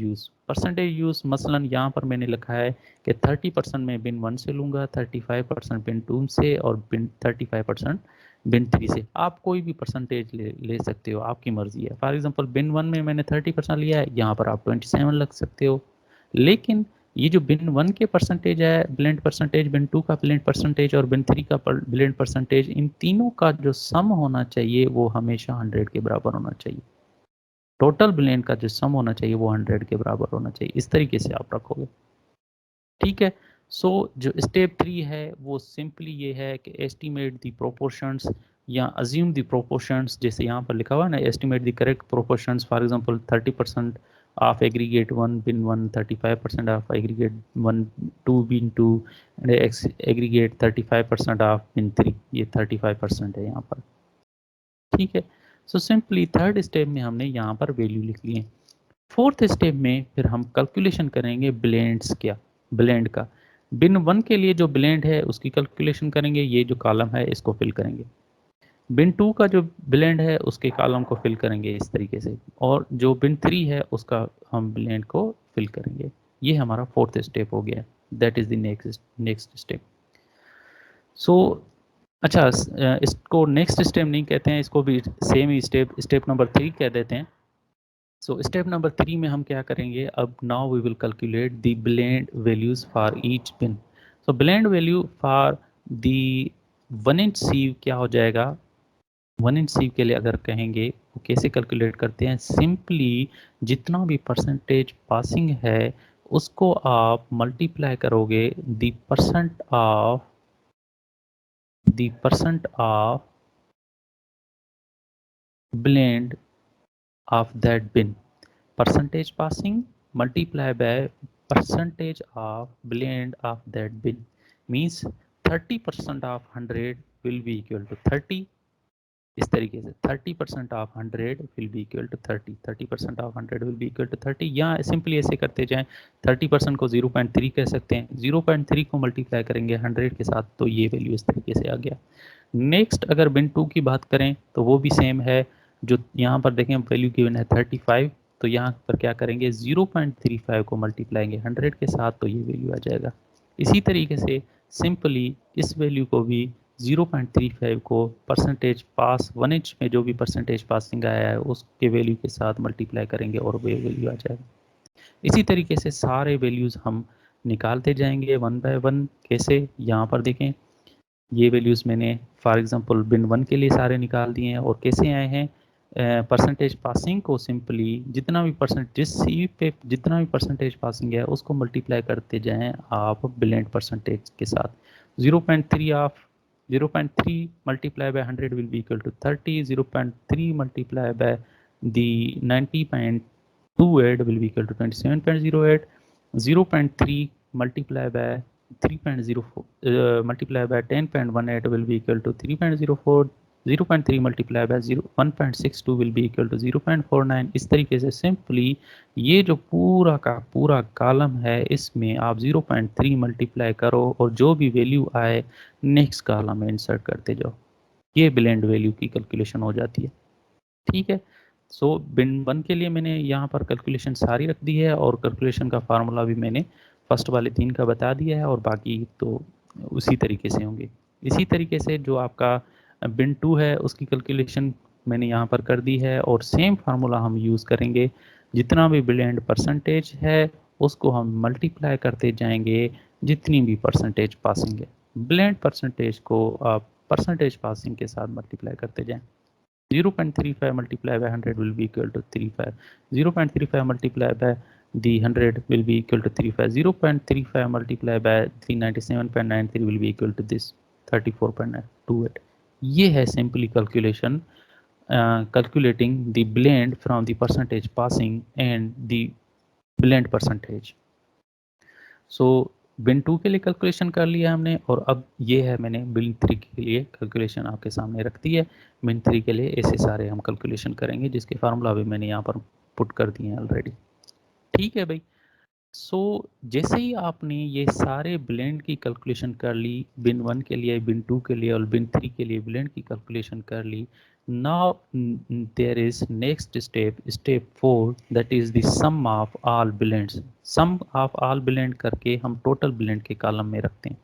यूज़ मसलन यहाँ पर मैंने लिखा है कि 30% मैं बिन 1 से लूँगा, 35% बिन 2 से, और बिन 35% बिन 3 से। आप कोई भी परसेंटेज ले सकते हो, आपकी मर्जी है। फॉर एग्जांपल बिन 1 में मैंने 30% लिया है, यहाँ पर आप 27 लग सकते हो। लेकिन ये जो बिन 1 के परसेंटेज है ब्लेंड परसेंटेज, बिन 2 का ब्लेंड परसेंटेज और बिन 3 का ब्लेंड परसेंटेज, इन तीनों का जो सम होना चाहिए वो हमेशा 100 के बराबर होना चाहिए। टोटल ब्लेंड का जो सम होना चाहिए वो 100 के बराबर होना चाहिए। इस तरीके से आप रखोगे, ठीक है। सो जो स्टेप 3 है वो सिंपली ये है कि एस्टिमेट द प्रोपोर्शंस या अज्यूम द प्रोपोर्शंस, जैसे यहाँ पर लिखा हुआ है ना, estimate the correct proportions. For example 30% of aggregate 1 bin 1, 35% of aggregate 1 2 bin 2 and aggregate 35% of bin 3। ये 35% है यहाँ पर, ठीक है। सो सिंपली थर्ड स्टेप में हमने यहाँ पर वैल्यू लिख लिए। फोर्थ स्टेप में फिर हम कैलकुलेशन करेंगे ब्लेंड्स क्या, ब्लेंड का। बिन 1 के लिए जो ब्लेंड है उसकी कैलकुलेशन करेंगे, ये जो कॉलम है इसको फिल करेंगे। बिन 2 का जो ब्लेंड है उसके कॉलम को फिल करेंगे इस तरीके से, और जो बिन 3 है उसका हम ब्लेंड को फिल करेंगे। ये हमारा फोर्थ स्टेप हो गया, that is the next step. So अच्छा, इसको नेक्स्ट स्टेप नहीं कहते हैं, इसको भी सेम ही स्टेप नंबर 3 कह देते हैं। सो स्टेप नंबर 3 में हम क्या करेंगे, अब now we will calculate the blend values for each bin. So blend value for the 1 inch sieve क्या हो जाएगा, 1 इंच सीव के लिए अगर कहेंगे वो कैसे कैलकुलेट करते हैं, सिंपली जितना भी परसेंटेज पासिंग है उसको आप मल्टीप्लाई करोगे the percent of blend of that bin, percentage passing multiply by percentage of blend of that bin, means 30% of 100 will be equal to 30। इस तरीके से 30% of 100 will be equal to 30% of 100 will be equal to 30, या simply ऐसे करते जाएं, 30% को 0.3 कह सकते हैं, 0.3 को मल्टीप्लाई करेंगे 100 के साथ तो ये वैल्यू इस तरीके से आ गया। नेक्स्ट अगर बिन 2 की बात करें तो वो भी सेम है, जो यहाँ पर देखें वैल्यू गिवन है 35, तो यहाँ पर क्या करेंगे 0.35 को मल्टीप्लाएंगे 100 के साथ तो ये वैल्यू आ जाएगा। इसी तरीके से सिंपली इस वैल्यू को भी 0.35 को परसेंटेज पास 1 इंच में जो भी परसेंटेज पासिंग आया है उसके वैल्यू के साथ मल्टीप्लाई करेंगे और वो वैल्यू आ जाएगा। इसी तरीके से सारे वैल्यूज़ हम निकालते जाएंगे वन बाय वन। कैसे, यहाँ पर देखें ये वैल्यूज़ मैंने फॉर एग्जांपल बिन 1 के लिए सारे निकाल दिए हैं, और कैसे आए हैं, परसेंटेज पासिंग को सिंपली जितना भी परसेंट जिस सी पे जितना भी परसेंटेज पासिंग है उसको मल्टीप्लाई करते जाएं आप ब्लेंड परसेंटेज के साथ। 0.3 of 0.3 multiply by 100 will be equal to 30, 0.3 multiply by the 90.28 will be equal to 27.08, 0.3 multiplied by 3.04 multiplied by 10.18 will be equal to 3.04, 0.3 multiplied by 1.62 will be equal to 0.49। इस तरीके से simply ये जो पूरा का पूरा कॉलम है इसमें आप 0.3 मल्टीप्लाई करो और जो भी वैल्यू आए नेक्स्ट कॉलम में इंसर्ट करते जाओ, ये ब्लेंड वैल्यू की कैलकुलेशन हो जाती है, ठीक है। सो बिन 1 के लिए मैंने यहाँ पर कैलकुलेशन सारी रख दी है, और कैलकुलेशन का फार्मूला भी मैंने फर्स्ट वाले 3 का बता दिया है, और बाकी तो उसी तरीके से होंगे। इसी तरीके से जो आपका बिन 2 है उसकी कैलकुलेशन मैंने यहाँ पर कर दी है, और सेम फार्मूला हम यूज़ करेंगे, जितना भी ब्लेंड परसेंटेज है उसको हम मल्टीप्लाई करते जाएंगे जितनी भी परसेंटेज पासिंग है। ब्लेंड परसेंटेज को आप परसेंटेज पासिंग के साथ मल्टीप्लाई करते जाएं। 0.35 multiplied by 100 will be equal to 35, 0.35 multiplied by the 100 will be equal to 35, 0.35 multiplied by 397.93 will be equal to this 34.28। ये है simply calculation, calculating the blend from the percentage passing and the blend percentage। सो बिन 2 के लिए calculation कर लिया हमने, और अब ये है मैंने बिन 3 के लिए कैलकुलेशन आपके सामने रख दी है। बिन 3 के लिए ऐसे सारे हम कैलकुलेशन करेंगे जिसके फार्मूला भी मैंने यहाँ पर पुट कर दिए हैं ऑलरेडी, ठीक है भाई। सो जैसे ही आपने ये सारे ब्लेंड की कैलकुलेशन कर ली, बिन 1 के लिए, बिन 2 के लिए और बिन 3 के लिए ब्लेंड की कैलकुलेशन कर ली, now there is next step, step 4, that is the sum of all blends. Sum of all blend करके हम टोटल ब्लेंड के कॉलम में रखते हैं।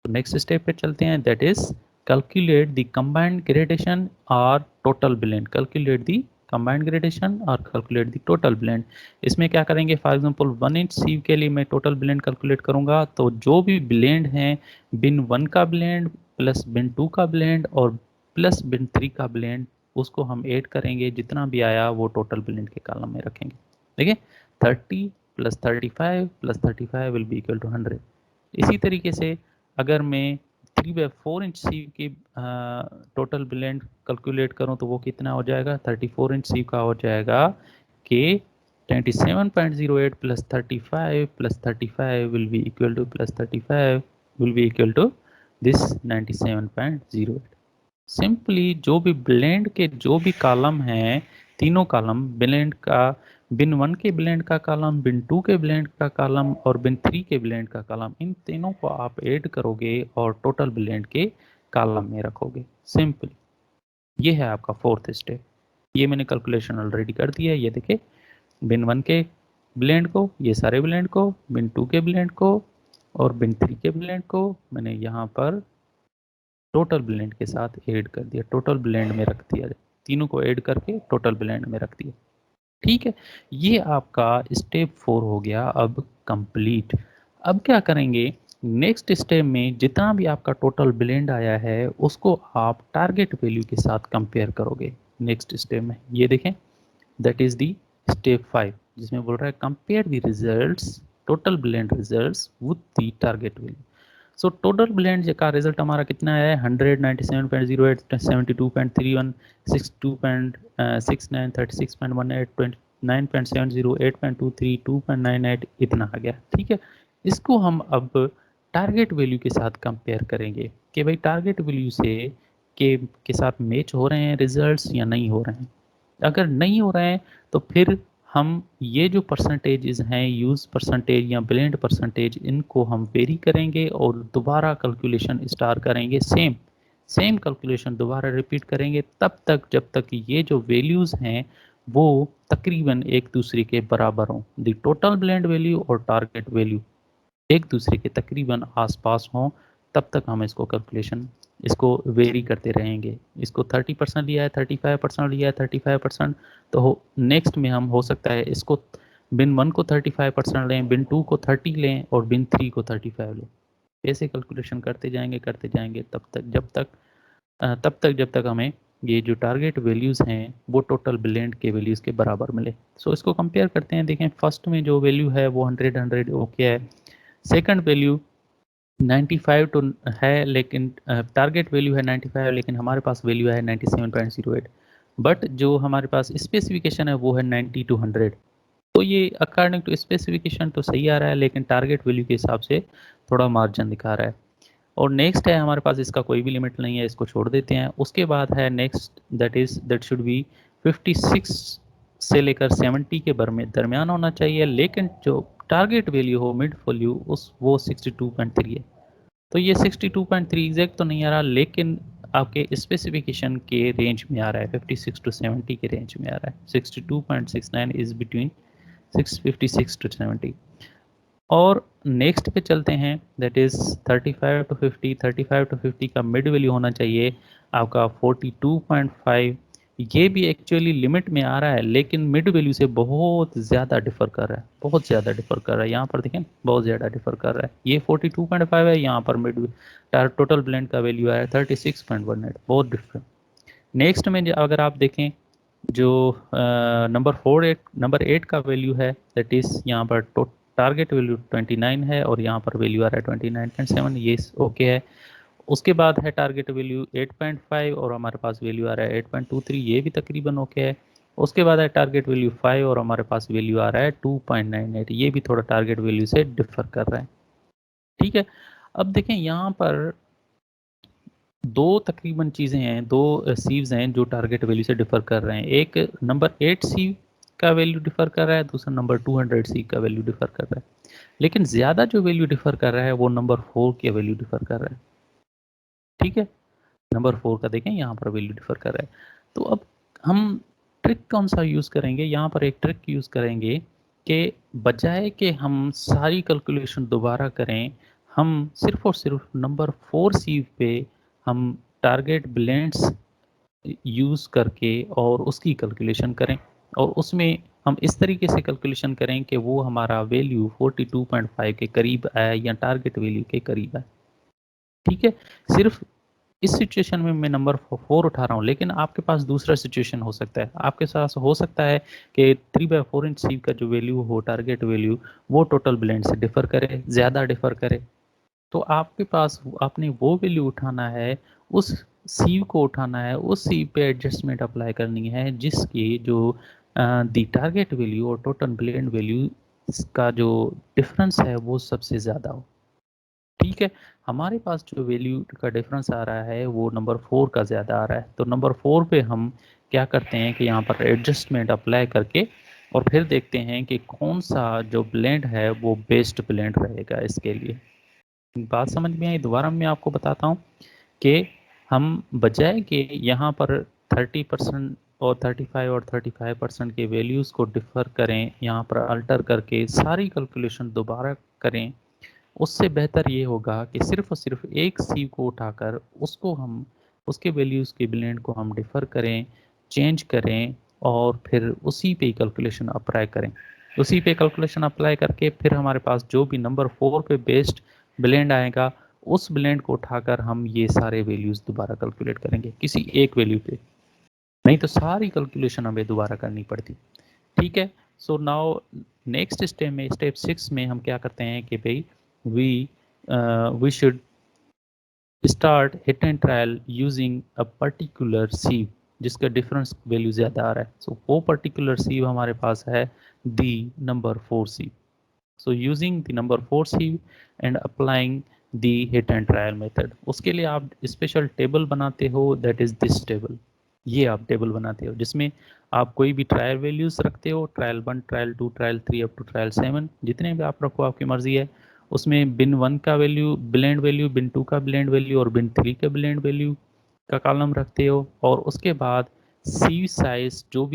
तो नेक्स्ट स्टेप पे चलते हैं, that is calculate the combined gradation और total blend. Calculate the combined gradation or calculate the total blend। इसमें क्या करेंगे, फॉर एग्जांपल 1 इंच सीव के लिए मैं टोटल ब्लेंड कैलकुलेट करूंगा, तो जो भी ब्लेंड हैं बिन 1 का ब्लेंड प्लस बिन 2 का ब्लेंड और प्लस बिन 3 का ब्लेंड, उसको हम ऐड करेंगे, जितना भी आया वो टोटल ब्लेंड के कॉलम में रखेंगे। देखिए 30 plus 35 plus 35 will be equal to 100। इसी तरीके से अगर मैं 3/4 इंच सीव की टोटल ब्लेंड कैलकुलेट करूं तो वो कितना हो जाएगा, 34 इंच सीव का हो जाएगा कि 27.08 plus 35 plus 35 will be equal to plus 35 will be equal to this 97.08। Simply जो भी ब्लेंड के जो भी कॉलम हैं, तीनों कॉलम ब्लेंड का, बिन 1 के ब्लेंड का कॉलम, बिन 2 के ब्लेंड का कॉलम और बिन 3 के ब्लेंड का कॉलम, इन तीनों को आप ऐड करोगे और टोटल ब्लेंड के कॉलम में रखोगे। सिंपली ये है आपका फोर्थ स्टेप। ये मैंने कैलकुलेशन ऑलरेडी कर दिया है। ये देखिए बिन 1 के ब्लेंड को, ये सारे ब्लेंड को, बिन 2 के ब्लेंड को और बिन 3 के ब्लेंड को मैंने यहाँ पर टोटल ब्लेंड के साथ ऐड कर दिया, टोटल ब्लेंड में रख दिया, तीनों को ऐड करके टोटल ब्लेंड में रख दिया। ठीक है, ये आपका स्टेप 4 हो गया अब कंप्लीट। अब क्या करेंगे, नेक्स्ट स्टेप में जितना भी आपका टोटल ब्लेंड आया है उसको आप टारगेट वैल्यू के साथ कंपेयर करोगे नेक्स्ट स्टेप में। ये देखें, दैट इज दी स्टेप 5, जिसमें बोल रहा है compare the results, total blend results with the target value. So total blend का रिजल्ट हमारा कितना है, 197.08, 72.31, 62.69, 36.18, 29.70, 8.23, 2.98 इतना आ गया। ठीक है, इसको हम अब टारगेट वैल्यू के साथ कंपेयर करेंगे कि भाई टारगेट वैल्यू से के साथ मैच हो रहे हैं रिजल्ट्स या नहीं हो रहे हैं। अगर नहीं हो रहे हैं तो फिर हम ये जो परसेंटेजेस हैं, यूज़ परसेंटेज या ब्लेंड परसेंटेज, इनको हम वेरी करेंगे और दोबारा कैलकुलेशन स्टार्ट करेंगे। सेम कैलकुलेशन दोबारा रिपीट करेंगे तब तक जब तक ये जो वैल्यूज़ हैं वो तकरीबन एक दूसरे के बराबर हों। द टोटल ब्लेंड वैल्यू और टारगेट वैल्यू एक दूसरे के तकरीबन आसपास हों, तब तक हम इसको कैलकुलेशन इसको वेरी करते रहेंगे। इसको 30% लिया है, 35% लिया है, 35%, तो नेक्स्ट में हम हो सकता है इसको बिन 1 को 35% लें, बिन 2 को 30 लें और बिन 3 को 35 लें। ऐसे कैलकुलेशन करते जाएंगे तब तक जब तक हमें ये जो टारगेट वैल्यूज़ हैं वो टोटल ब्लेंड के वैल्यूज़ के बराबर मिले। सो इसको कंपेयर करते हैं। देखें फर्स्ट में जो वैल्यू है वो 100 ओके है, सेकंड वैल्यू 95 तो है लेकिन टारगेट वैल्यू है 95 लेकिन हमारे पास वैल्यू है 97.08, बट जो हमारे पास स्पेसिफिकेशन है वो है 90 to 100। तो ये अकॉर्डिंग टू स्पेसिफिकेशन तो सही आ रहा है लेकिन टारगेट वैल्यू के हिसाब से थोड़ा मार्जिन दिखा रहा है। और नेक्स्ट है हमारे पास, इसका कोई भी लिमिट नहीं है, इसको छोड़ देते हैं। उसके बाद है नेक्स्ट, दैट शुड बी 56 से लेकर 70 के दरमियान होना चाहिए, लेकिन जो टारगेट वैल्यू हो मिड वैल्यू उस वो 62.3 है। तो ये 62.3 एग्जैक्ट तो नहीं आ रहा लेकिन आपके स्पेसिफिकेशन के रेंज में आ रहा है, 56 to 70 के रेंज में आ रहा है। 62.69 इज बिटवीन 656 to 70। और नेक्स्ट पे चलते हैं, दैट इज 35 to 50। 35 to 50 का मिड वैल्यू होना चाहिए आपका 42.5। ये भी एक्चुअली लिमिट में आ रहा है लेकिन मिड वैल्यू से बहुत ज़्यादा डिफर कर रहा है, बहुत ज़्यादा डिफर कर रहा है। यहाँ पर देखें बहुत ज़्यादा डिफर कर रहा है। ये 42.5 है, यहाँ पर मिड टोटल ब्लेंड का वैल्यू है 36.18, बहुत डिफरेंट। नेक्स्ट में अगर आप देखें जो नंबर 8 का वैल्यू है, दैट इज़ यहाँ पर टारगेट वैल्यू 29 है और यहाँ पर वैल्यू आ रहा है 29.7, ये ओके है। उसके बाद है टारगेट वैल्यू 8.5 और हमारे पास वैल्यू आ रहा है 8.23, ये भी तकरीबन ओके है। उसके बाद है टारगेट वैल्यू 5 और हमारे पास वैल्यू आ रहा है 2.98, ये भी थोड़ा टारगेट वैल्यू से डिफर कर रहा है। ठीक है, अब देखें यहाँ पर दो तकरीबन चीज़ें हैं, दो सीव्स हैं जो टारगेट वैल्यू से डिफर कर रहे हैं। एक नंबर 8 सीव का वैल्यू डिफर कर रहा है, दूसरा नंबर 200 सीव का वैल्यू डिफर कर रहा है। लेकिन ज़्यादा जो वैल्यू डिफर कर रहा है वो नंबर 4 की वैल्यू डिफर कर रहा है। ठीक है, नंबर 4 का देखें यहाँ पर वैल्यू डिफर कर रहा है। तो अब हम ट्रिक कौन सा यूज़ करेंगे, यहाँ पर एक ट्रिक यूज़ करेंगे कि बजाय कि हम सारी कैलकुलेशन दोबारा करें, हम सिर्फ और सिर्फ नंबर 4 सीव पे हम टारगेट ब्लेंड्स यूज़ करके और उसकी कैलकुलेशन करें, और उसमें हम इस तरीके से कैलकुलेशन करें कि वो हमारा वैल्यू 42.5 के करीब आए या टारगेट वैल्यू के करीब आए। ठीक है, सिर्फ इस सिचुएशन में मैं नंबर 4 उठा रहा हूँ, लेकिन आपके पास दूसरा सिचुएशन हो सकता है। आपके साथ हो सकता है कि 3/4 इंच सीव का जो वैल्यू हो, टारगेट वैल्यू, वो टोटल ब्लेंड से डिफर करे, ज़्यादा डिफर करे। तो आपके पास आपने वो वैल्यू उठाना है, उस सीव को उठाना है, उस सीव पे एडजस्टमेंट अप्लाई करनी है जिसकी जो दी टारगेट वैल्यू और टोटल ब्लेंड वैल्यू का जो डिफरेंस है वो सबसे ज़्यादा हो। ठीक है, हमारे पास जो वैल्यू का डिफरेंस आ रहा है वो नंबर 4 का ज़्यादा आ रहा है, तो नंबर 4 पे हम क्या करते हैं कि यहाँ पर एडजस्टमेंट अप्लाई करके और फिर देखते हैं कि कौन सा जो ब्लेंड है वो बेस्ट ब्लेंड रहेगा इसके लिए। बात समझ में आई? दोबारा मैं आपको बताता हूँ कि हम बजाय कि यहाँ पर 30% और 35 और 35% के वैल्यूज़ को डिफ़र करें, यहाँ पर अल्टर करके सारी कैलकुलेशन दोबारा करें, उससे बेहतर ये होगा कि सिर्फ और सिर्फ एक सीव को उठाकर उसको हम उसके वैल्यूज़ के ब्लेंड को हम डिफ़र करें, चेंज करें और फिर उसी पे कैलकुलेशन अप्लाई करें। उसी पे कैलकुलेशन अप्लाई करके फिर हमारे पास जो भी नंबर 4 पे बेस्ड ब्लेंड आएगा, उस ब्लेंड को उठाकर हम ये सारे वैल्यूज़ दोबारा कैलकुलेट करेंगे किसी एक वैल्यू पे, नहीं तो सारी कैलकुलेशन हमें दोबारा करनी पड़ती। ठीक है, सो नाउ नेक्स्ट स्टेप में, स्टेप 6 में हम क्या करते हैं कि भाई we we should start hit and trial using a particular sieve जिसका डिफरेंस वैल्यू ज़्यादा आ रहा है। सो वो पर्टिकुलर सीव हमारे पास है the number 4 sieve. So using the number 4 sieve and applying the hit and trial method, उसके लिए आप स्पेशल टेबल बनाते हो, दैट इज दिस टेबल। ये आप टेबल बनाते हो जिसमें आप कोई भी ट्रायल वैल्यूज रखते हो, trial 1, trial 2, trial 3 up to trial 7, जितने भी आप रखो आपकी मर्जी है। उसमें बिन 1 का वैल्यू ब्लेंड वैल्यू, बिन 2 का ब्लेंड वैल्यू और बिन 3 का ब्लेंड वैल्यू का कॉलम रखते हो। और उसके बाद सीव साइज, जो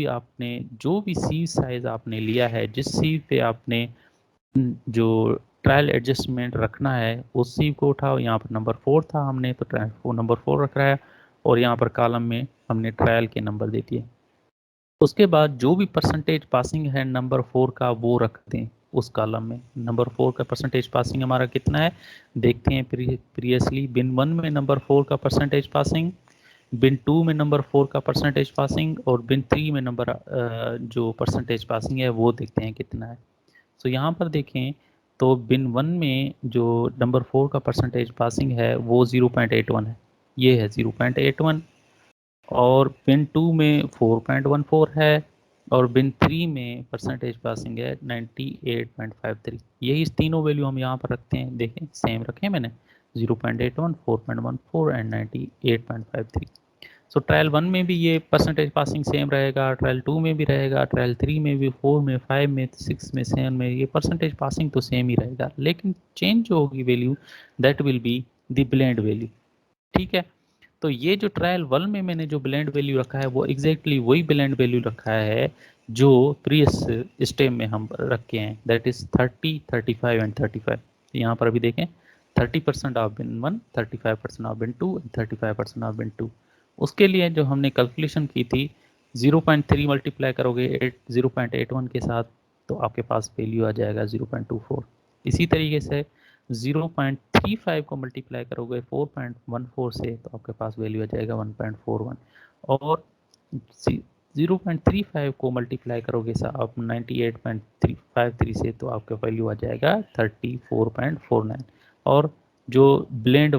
भी सीव साइज आपने लिया है, जिस सीव पे आपने जो ट्रायल एडजस्टमेंट रखना है उस सीव को उठाओ। यहाँ पर नंबर 4 था हमने, तो ट्रायल 4 नंबर 4 रख रहा है, और यहाँ पर कॉलम में हमने ट्रायल के नंबर दे दिए। उसके बाद जो भी परसेंटेज पासिंग है नंबर 4 का वो रखते हैं उस कॉलम में। नंबर 4 का परसेंटेज पासिंग हमारा कितना है देखते हैं। प्रीवियसली बिन 1 में नंबर 4 का परसेंटेज पासिंग, बिन 2 में नंबर 4 का परसेंटेज पासिंग, और बिन 3 में नंबर जो परसेंटेज पासिंग है वो देखते हैं कितना है। सो यहाँ पर देखें तो बिन 1 में जो नंबर 4 का परसेंटेज पासिंग है वो 0.81 है, ये है 0.81। और बिन 2 में 4.14 है, और बिन 3 में परसेंटेज पासिंग है 98.53। यही तीनों वैल्यू हम यहाँ पर रखते हैं, देखें सेम रखे मैंने, 0.81, 4.14 एंड 98.53। सो ट्रायल 1 में भी ये परसेंटेज पासिंग सेम रहेगा, ट्रायल 2 में भी रहेगा, ट्रायल 3 में भी, 4 में, 5 में, 6 में, 7 में, ये परसेंटेज पासिंग तो सेम ही रहेगा, लेकिन चेंज जो होगी value that will be the blend value. ठीक है, तो ये जो ट्रायल 1 में मैंने जो ब्लेंड वैल्यू रखा है वो एग्जैक्टली वही ब्लेंड वैल्यू रखा है जो प्रीवियस स्टेप में हम रखे हैं, दैट इज 30, 35 एंड 35। यहाँ पर अभी देखें 30% of bin 1, 35% of bin 2, 35% of bin 2। उसके लिए जो हमने कैलकुलेशन की थी 0.3 मल्टीप्लाई करोगे 0.81 के साथ तो आपके पास वैल्यू आ जाएगा 0.24। इसी तरीके से 0.35 को मल्टीप्लाई करोगे 4.14 से तो आपके पास वैल्यू आ जाएगा 1.41। और 0.35 को मल्टीप्लाई करोगे आप 98.353 से तो आपका वैल्यू आ जाएगा 34.49। और जो ब्लेंड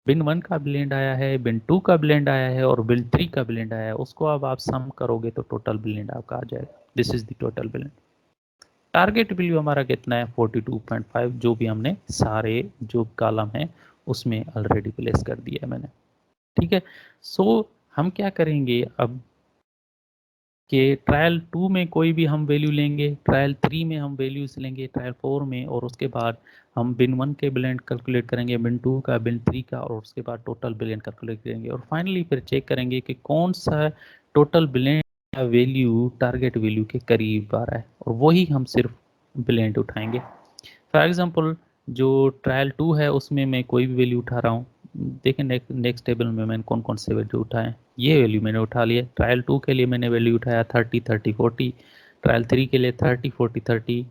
बिन 1 का ब्लेंड आया है, बिन 2 का ब्लेंड आया है और बिन 3 का ब्लेंड आया है, उसको अब आप सम करोगे तो टोटल ब्लेंड आपका आ जाएगा। This is the total blend. Target value हमारा कितना है 42.5, जो भी हमने सारे जो कॉलम है उसमें ऑलरेडी प्लेस कर दिया है मैंने। ठीक है, सो हम क्या करेंगे अब कि ट्रायल 2 में कोई भी हम वैल्यू लेंगे, ट्रायल 3 में हम वैल्यूज लेंगे, ट्रायल 4 में, और उसके बाद हम बिन 1 के ब्लेंड कैलकुलेट करेंगे, बिन 2 का, बिन 3 का, और उसके बाद टोटल ब्लेंड कैलकुलेट करेंगे, और फाइनली फिर चेक करेंगे कि कौन सा टोटल ब्लेंड का वैल्यू टारगेट वैल्यू के करीब आ रहा है, और वही हम सिर्फ ब्लेंड उठाएंगे। फॉर एग्जांपल जो ट्रायल 2 है उसमें मैं कोई भी वैल्यू उठा रहा हूँ, देखें नेक्स्ट टेबल में मैंने कौन कौन से वैल्यू उठाए, ये वैल्यू मैंने उठा लिए। ट्रायल 2 के लिए मैंने वैल्यू उठाया 30 30 40, ट्रायल 3 के लिए 30 40 30,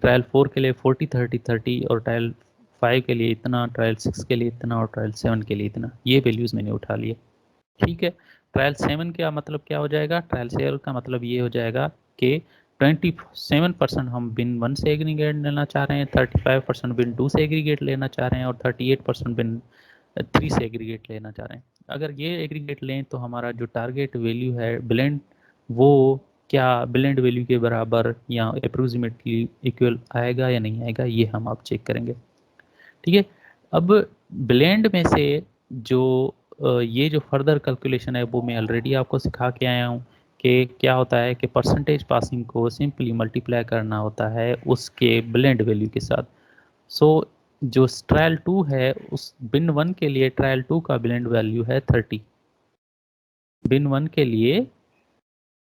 ट्रायल 4 के लिए 40 30 30, और ट्रायल 5 के लिए इतना, ट्रायल 6 के लिए इतना, और ट्रायल 7 के लिए इतना। ये वैल्यूज़ मैंने उठा लिए। ठीक है, ट्रायल 7 का मतलब क्या हो जाएगा, ट्रायल 7 का मतलब ये हो जाएगा कि 27% हम बिन 1 से एग्रीगेट लेना चाह रहे हैं, 35% बिन 2 से एग्रीगेट लेना चाह रहे हैं, और 38% बिन 3 से एग्रीगेट लेना चाह रहे हैं। अगर ये एग्रीगेट लें तो हमारा जो टारगेट वैल्यू है ब्लेंड, वो क्या ब्लेंड वैल्यू के बराबर या अप्रोक्सीमेटली इक्वल आएगा या नहीं आएगा, ये हम आप चेक करेंगे। ठीक है, अब ब्लेंड में से जो ये जो फर्दर कैलकुलेशन है वो मैं ऑलरेडी आपको सिखा के आया हूँ कि क्या होता है कि परसेंटेज पासिंग को सिंपली मल्टीप्लाई करना होता है उसके ब्लेंड वैल्यू के साथ। सो जो ट्रायल 2 है उस बिन 1 के लिए ट्रायल 2 का ब्लेंड वैल्यू है 30, बिन 1 के लिए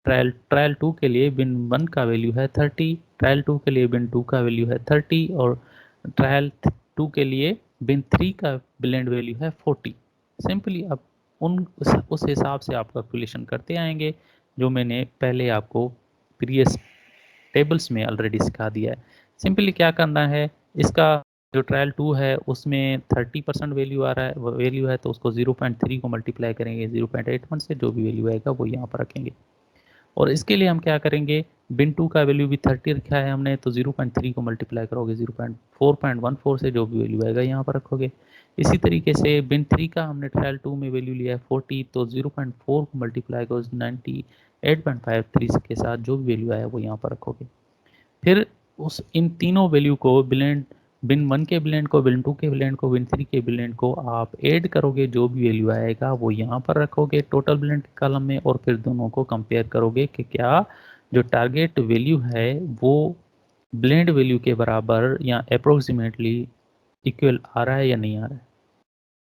ट्रायल ट्रायल 2 के लिए बिन 1 का वैल्यू है 30, ट्रायल 2 के लिए बिन 2 का वैल्यू है 30, और ट्रायल 2 के लिए बिन 3 का ब्लेंड वैल्यू है 40। सिंपली आप उस हिसाब से आप कैलकुलेशन करते आएंगे, जो मैंने पहले आपको प्रीवियस टेबल्स में ऑलरेडी सिखा दिया है। सिंपली क्या करना है, इसका जो ट्रायल 2 है उसमें 30% वैल्यू आ रहा है, वैल्यू है तो उसको 0.3 को मल्टीप्लाई करेंगे 0.81 से, जो भी वैल्यू आएगा वो यहाँ पर रखेंगे। और इसके लिए हम क्या करेंगे, बिन 2 का वैल्यू भी 30 रखा है हमने, तो 0.3 को मल्टीप्लाई करोगे 0.414 से, जो भी वैल्यू आएगा यहाँ पर रखोगे। इसी तरीके से बिन 3 का हमने ट्रायल 2 में वैल्यू लिया है 40, तो 0.4 को मल्टीप्लाई करो 98.53 के साथ, जो भी वैल्यू आया वो यहाँ पर रखोगे। फिर उस इन तीनों वैल्यू को ब्लेंड, बिन 1 के ब्लेंड को, बिन 2 के ब्लेंड को, बिन 3 के ब्लेंड को आप ऐड करोगे, जो भी वैल्यू आएगा वो यहाँ पर रखोगे टोटल ब्लेंड के कॉलम में, और फिर दोनों को कंपेयर करोगे कि क्या जो टारगेट वैल्यू है वो ब्लेंड वैल्यू के बराबर या अप्रोक्सीमेटली इक्वल आ रहा है या नहीं आ रहा है।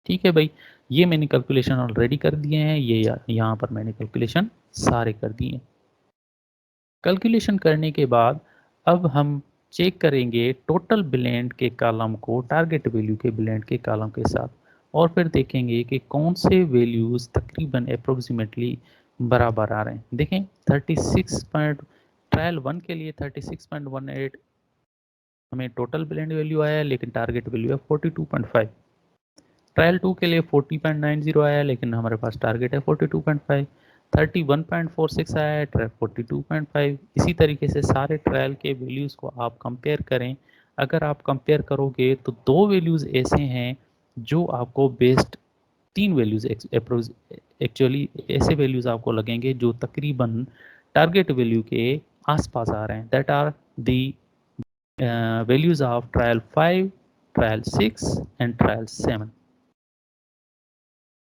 ठीक है भाई, ये मैंने कैलकुलेशन ऑलरेडी कर दिए हैं, ये यहाँ पर मैंने कैलकुलेशन सारे कर दिए हैं। कैलकुलेशन करने के बाद अब हम चेक करेंगे टोटल ब्लेंड के कॉलम को टारगेट वैल्यू के ब्लेंड के कॉलम के साथ, और फिर देखेंगे कि कौन से वैल्यूज़ तकरीबन अप्रोक्सीमेटली बराबर आ रहे हैं। देखें 36 पॉइंट, ट्रायल 1 के लिए 36.18 हमें टोटल ब्लेंड वैल्यू आया है, लेकिन टारगेट वैल्यू है 42.5। ट्रायल 2 के लिए 40.90 आया है, लेकिन हमारे पास टारगेट है 42.5। 31.46 आया है, ट्रायल 42.5। इसी तरीके से सारे ट्रायल के वैल्यूज़ को आप कंपेयर करें। अगर आप कंपेयर करोगे तो दो वैल्यूज़ ऐसे हैं जो आपको बेस्ड, तीन वैल्यूज़ एक्चुअली ऐसे वैल्यूज़ आपको लगेंगे जो तकरीबन टारगेट वैल्यू के आसपास आ रहे हैं। That are the values of trial 5, trial 6 and trial 7।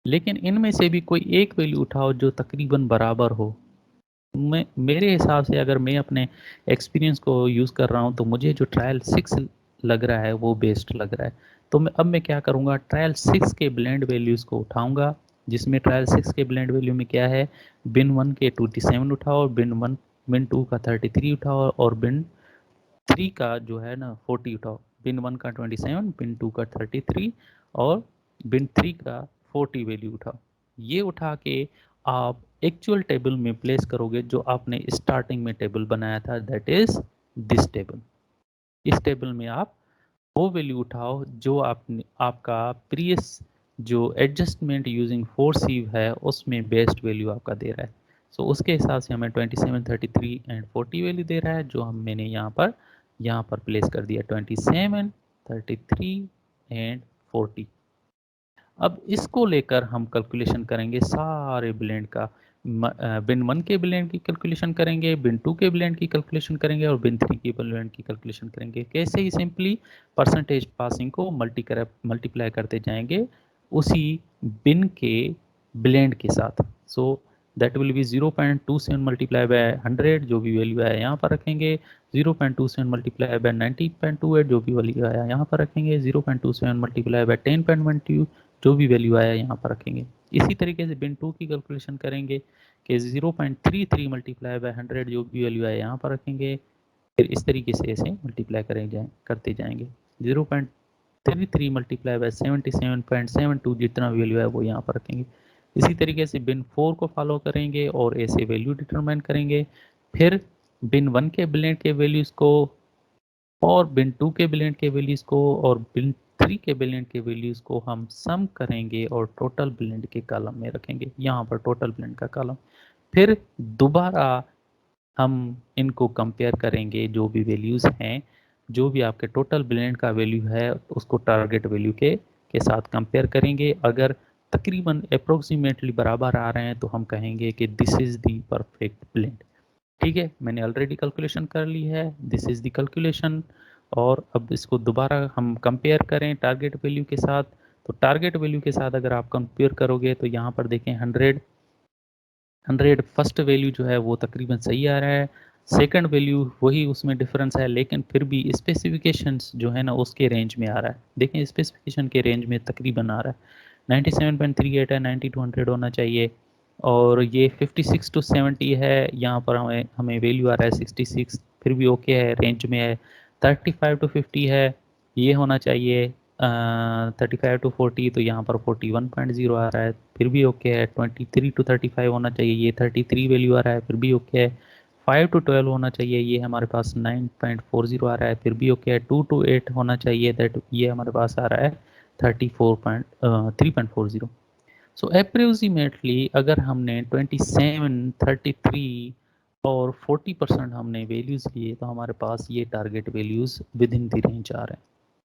लेकिन इनमें से भी कोई एक वैल्यू उठाओ जो तकरीबन बराबर हो। मैं मेरे हिसाब से अगर मैं अपने एक्सपीरियंस को यूज़ कर रहा हूँ तो मुझे जो ट्रायल 6 लग रहा है वो बेस्ट लग रहा है। तो अब मैं क्या करूँगा, ट्रायल 6 के ब्लेंड वैल्यूज़ को उठाऊँगा, जिसमें ट्रायल 6 के ब्लेंड वैल्यू में क्या है, बिन 1 के 27 उठाओ, बिन 2 का 33 उठाओ, और बिन 3 का जो है ना 40 उठाओ। बिन 1 का 27, बिन 2 का 33, और बिन 3 का 40 वैल्यू उठाओ। ये उठा के आप एक्चुअल टेबल में प्लेस करोगे, जो आपने स्टार्टिंग में टेबल बनाया था, दैट इज दिस टेबल। इस टेबल में आप वो वैल्यू उठाओ जो आपने आपका प्रीवियस जो एडजस्टमेंट यूजिंग फोर सीव है उसमें बेस्ट वैल्यू आपका दे रहा है। सो उसके हिसाब से हमें 27, 33 एंड 40 वैल्यू दे रहा है, जो हम मैंने यहाँ पर प्लेस कर दिया 27, 33 एंड 40। अब इसको लेकर हम कैलकुलेशन करेंगे सारे ब्लेंड का। बिन 1 के ब्लेंड की कैलकुलेशन करेंगे, बिन 2 के ब्लेंड की कैलकुलेशन करेंगे, और बिन 3 के ब्लेंड की कैलकुलेशन करेंगे। कैसे ही सिंपली परसेंटेज पासिंग को मल्टीप्लाई करते जाएंगे उसी बिन के ब्लेंड के साथ। So that will B 0.27 multiply by 100, जो भी वैल्यू आया यहाँ पर रखेंगे। 0.27 मल्टीप्लाई बाय 90.28, जो भी वैल्यू आया यहाँ पर रखेंगे। 0.27 मल्टीप्लाई बाय 10.12, जो भी वैल्यू आया यहाँ पर रखेंगे। इसी तरीके से बिन 2 की कैलकुलेशन करेंगे कि 0.33 मल्टीप्लाई बाय 100, जो भी वैल्यू आया यहाँ पर रखेंगे। फिर इस तरीके से ऐसे मल्टीप्लाई करते जाएंगे। 33 मल्टीप्लाई बाय 77.72 जितना वैल्यू है वो यहाँ पर रखेंगे। इसी तरीके से बिन 4 को फॉलो करेंगे और ऐसे वैल्यू डिटरमाइन करेंगे। फिर बिन 1 के ब्लेंड के वैल्यूज़ को और बिन 2 के ब्लेंड के वैल्यूज़ को और बिन 3 के ब्लेंड के वैल्यूज़ को हम सम करेंगे और टोटल ब्लेंड के कॉलम में रखेंगे, यहाँ पर टोटल ब्लेंड का कॉलम। फिर दोबारा हम इनको कंपेयर करेंगे, जो भी वैल्यूज़ हैं, जो भी आपके टोटल ब्लेंड का वैल्यू है उसको टारगेट वैल्यू के साथ कंपेयर करेंगे। अगर तकरीबन अप्रोक्सीमेटली बराबर आ रहे हैं तो हम कहेंगे कि this is the perfect blend. ठीक है, मैंने ऑलरेडी कैलकुलेशन कर ली है, दिस इज़ द कैलकुलेशन। और अब इसको दोबारा हम कंपेयर करें टारगेट वैल्यू के साथ। तो टारगेट वैल्यू के साथ अगर आप कंपेयर करोगे तो यहाँ पर देखें 100 फर्स्ट वैल्यू जो है वो तकरीबन सही आ रहा है, सेकंड वैल्यू वही उसमें डिफरेंस है, लेकिन फिर भी स्पेसिफिकेशंस जो है ना उसके रेंज में आ रहा है। देखें स्पेसिफिकेशन के रेंज में तकरीबन आ रहा है 97.38 है, 90 to 100 होना चाहिए। और ये 56 to 70 है, यहाँ पर हमें हमें वैल्यू आ रहा है 66, फिर भी ओके है, रेंज में है। 35 to 50 है, ये होना चाहिए 35 to 40, तो यहाँ पर 41.0 आ रहा है, फिर भी ओके है। 23 to 35 होना चाहिए, ये 33 वैल्यू आ रहा है, फिर भी ओके है। 5 to 12 होना चाहिए, ये हमारे पास 9.40 आ रहा है, फिर भी ओके है। 2 to 8 होना चाहिए, दैट ये हमारे पास आ रहा है 3.40। सो अप्रोक्सीमेटली अगर हमने 27, 33 और 40% हमने वैल्यूज़ लिए तो हमारे पास ये target values within the range आ रहे हैं।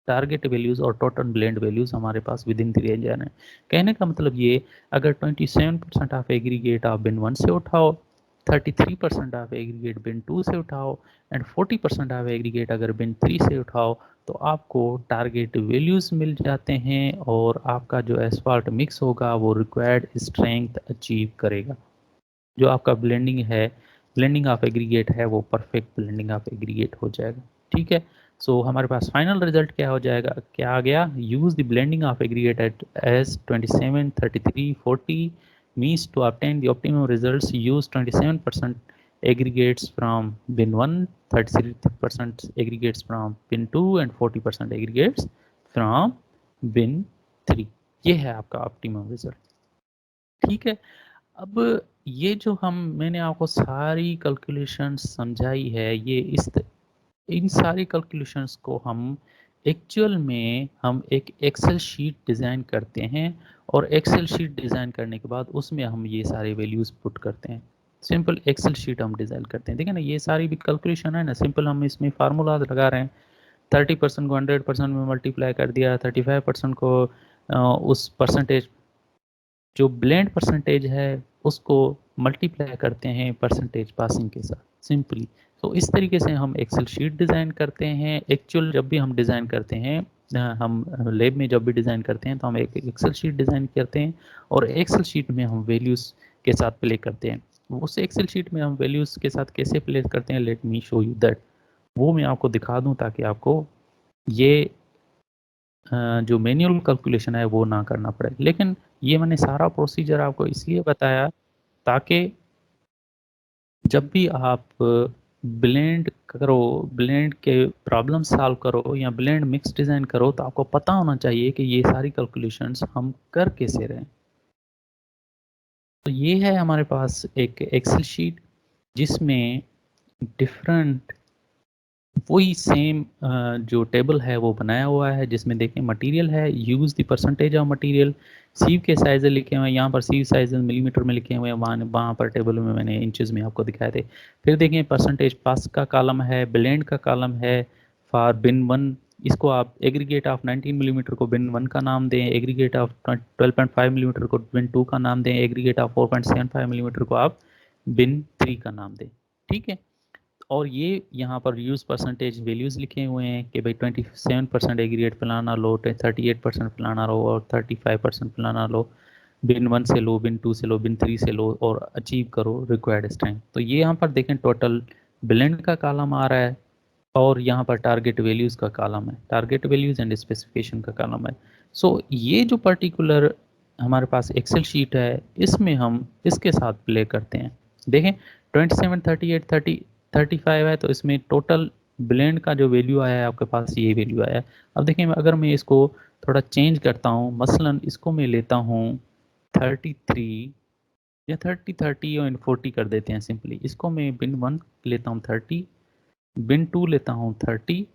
टारगेट वैल्यूज़ और टोटल ब्लेंड वैल्यूज़ हमारे पास विद इन द रेंज आ रहे हैं। कहने का मतलब ये, अगर 27% ऑफ एग्रीगेट आप बिन 1 से उठाओ, 33% ऑफ एग्रीगेट बिन 2 से उठाओ एंड 40% ऑफ एग्रीगेट अगर बिन 3 से उठाओ, तो आपको टारगेट वैल्यूज़ मिल जाते हैं और आपका जो एसफाल्ट मिक्स होगा वो रिक्वायर्ड स्ट्रेंथ अचीव करेगा। जो आपका ब्लेंडिंग है, ब्लेंडिंग ऑफ एग्रीगेट है, वो परफेक्ट ब्लेंडिंग ऑफ एग्रीगेट हो जाएगा। ठीक है, सो हमारे पास फाइनल रिजल्ट क्या हो जाएगा, क्या आ गया, use the blending of aggregate at as 27, 33, 40 means to obtain the optimum results use 27% aggregates from bin 1, 33% aggregates from bin 2 and 40% aggregates from bin 3। ये है आपका ऑप्टिमम रिजल्ट। ठीक है, अब ये जो मैंने आपको सारी कैलकुलेशंस समझाई है, ये इन सारी कैलकुलेशंस को हम एक्चुअल में हम एक एक्सेल शीट डिज़ाइन करते हैं और एक्सेल शीट डिज़ाइन करने के बाद उसमें हम ये सारे वैल्यूज़ पुट करते हैं। सिंपल एक्सेल शीट हम डिज़ाइन करते हैं, देखिए ना, ये सारी भी कैलकुलेशन है ना, सिंपल हम इसमें फार्मूलाज लगा रहे हैं। 30% को 100% में मल्टीप्लाई कर दिया, 35% को उस परसेंटेज, जो ब्लेंड परसेंटेज है उसको मल्टीप्लाई करते हैं परसेंटेज पासिंग के साथ, सिंपली। तो इस तरीके से हम एक्सेल शीट डिज़ाइन करते हैं। एक्चुअल जब भी हम डिज़ाइन करते हैं, हम लैब में जब भी डिज़ाइन करते हैं तो हम एक एक्सेल शीट डिज़ाइन करते हैं और एक्सेल शीट में हम वैल्यूज़ के साथ प्ले करते हैं। उस एक्सेल शीट में हम वैल्यूज़ के साथ कैसे प्ले करते हैं, let me show you that. वो मैं आपको दिखा दूं ताकि आपको ये जो मैनुअल कैलकुलेशन है वो ना करना पड़े। लेकिन ये मैंने सारा प्रोसीजर आपको इसलिए बताया ताकि जब भी आप ब्लेंड करो, ब्लेंड के प्रॉब्लम सॉल्व करो या ब्लेंड मिक्स डिज़ाइन करो, तो आपको पता होना चाहिए कि ये सारी कैलकुलेशंस हम कर कैसे रहे हैं। तो ये है हमारे पास एक एक्सेल शीट जिसमें डिफरेंट वही सेम जो टेबल है वो बनाया हुआ है, जिसमें देखें मटेरियल है, use the percentage of material, sieve के साइज़ लिखे हुए हैं, यहाँ पर सीव साइज़ मिलीमीटर में लिखे हुए हैं, वहाँ पर टेबल में मैंने इंचेस में आपको दिखाए थे। फिर देखें परसेंटेज पास का कॉलम है, ब्लेंड का कॉलम है फॉर बिन 1, इसको आप एग्रीगेट ऑफ 19 मिलीमीटर को बिन 1 का नाम दें, एग्रीगेट ऑफ 12.5 मिलीमीटर को बिन 2 का नाम दें, एग्रीगेट ऑफ 4.75 मिलीमीटर को आप बिन 3 का नाम दें। ठीक है, और ये यहाँ पर यूज़ परसेंटेज वैल्यूज़ लिखे हुए हैं कि भाई 27% एग्रीगेट फलाना लो, 38% फलाना लो और 35% फलाना लो, बिन 1 से लो, बिन 2 से लो, बिन 3 से लो और अचीव करो रिक्वायर्ड स्ट्रेंथ। तो ये यहाँ पर देखें टोटल ब्लेंड का कॉलम आ रहा है और यहाँ पर टारगेट वैल्यूज़ का कॉलम है, टारगेट वैल्यूज़ एंड स्पेसिफिकेशन का कॉलम है। सो ये जो पर्टिकुलर हमारे पास एक्सेल शीट है, इसमें हम इसके साथ प्ले करते हैं। देखें 27, 38, 35 है, तो इसमें टोटल ब्लेंड का जो वैल्यू आया है आपके पास ये वैल्यू आया है। अब देखिए अगर मैं इसको थोड़ा चेंज करता हूँ, मसलन इसको मैं लेता हूँ 33 या 30 और 40 कर देते हैं सिंपली। इसको मैं बिन 1 लेता हूँ 30, बिन 2 लेता हूँ 30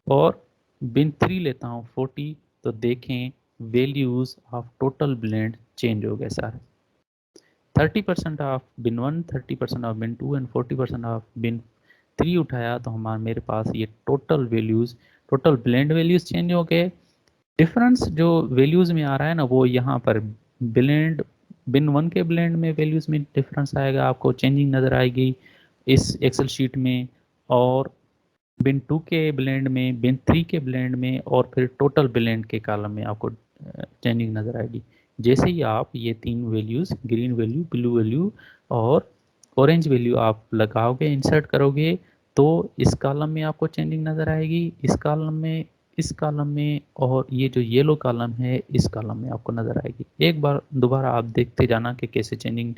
और बिन 3 लेता हूँ 40। तो देखें values of total blend change हो गए सारे। 30% of bin 1, 30% of bin 2 and 40% of bin 3 उठाया तो हमारा मेरे पास ये total values, total blend values change हो गए। डिफरेंस जो वैल्यूज में आ रहा है ना वो यहाँ पर ब्लेंड बिन 1 के ब्लेंड में वैल्यूज में डिफरेंस आएगा, आपको चेंजिंग नज़र आएगी इस एक्सेल शीट में, और बिन 2 के ब्लेंड में, बिन 3 के ब्लेंड में, और फिर टोटल ब्लेंड के कॉलम में आपको चेंजिंग नज़र आएगी। जैसे ही आप ये तीन values green value, blue value और ऑरेंज वैल्यू आप लगाओगे, इंसर्ट करोगे, तो इस कॉलम में आपको चेंजिंग नज़र आएगी, इस कॉलम में, इस कॉलम में, और ये जो येलो कॉलम है इस कॉलम में आपको नज़र आएगी। एक बार दोबारा आप देखते जाना कि कैसे चेंजिंग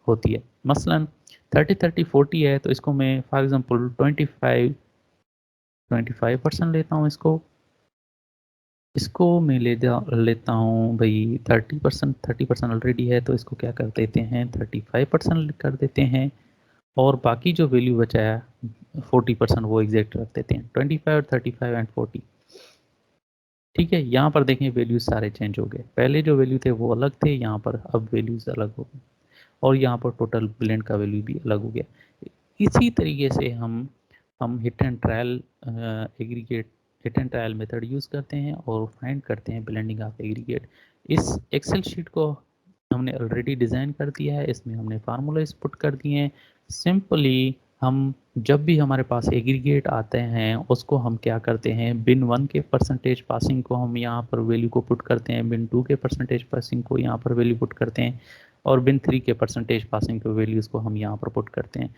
होती है। मसलन 30, 30, 40 है तो इसको मैं फॉर एग्जांपल 25% लेता हूँ। इसको मैं लेता हूँ भाई 30%, 30% ऑलरेडी है तो इसको क्या कर देते हैं 35% कर देते हैं, और बाकी जो वैल्यू बचा है 40% वो एग्जैक्ट रख देते हैं। 25, 35 एंड 40। ठीक है, यहाँ पर देखें वैल्यूज सारे चेंज हो गए, पहले जो वैल्यू थे वो अलग थे, यहाँ पर अब वैल्यूज अलग हो गए, और यहाँ पर टोटल ब्लेंड का वैल्यू भी अलग हो गया। इसी तरीके से हम hit and trial aggregate, hit and trial method use करते हैं और फाइंड करते हैं ब्लेंडिंग ऑफ एग्रीगेट। इस एक्सेल शीट को हमने ऑलरेडी डिज़ाइन कर दिया है, इसमें हमने फार्मूलाज पुट कर दिए हैं। सिंपली हम जब भी हमारे पास एग्रीगेट आते हैं उसको हम क्या करते हैं, बिन 1 के परसेंटेज पासिंग को हम यहाँ पर वैल्यू को पुट करते हैं, बिन 2 के परसेंटेज पासिंग को यहाँ पर वैल्यू पुट करते हैं, और बिन 3 के परसेंटेज पासिंग के वैल्यूज़ को हम यहाँ पर पुट करते हैं।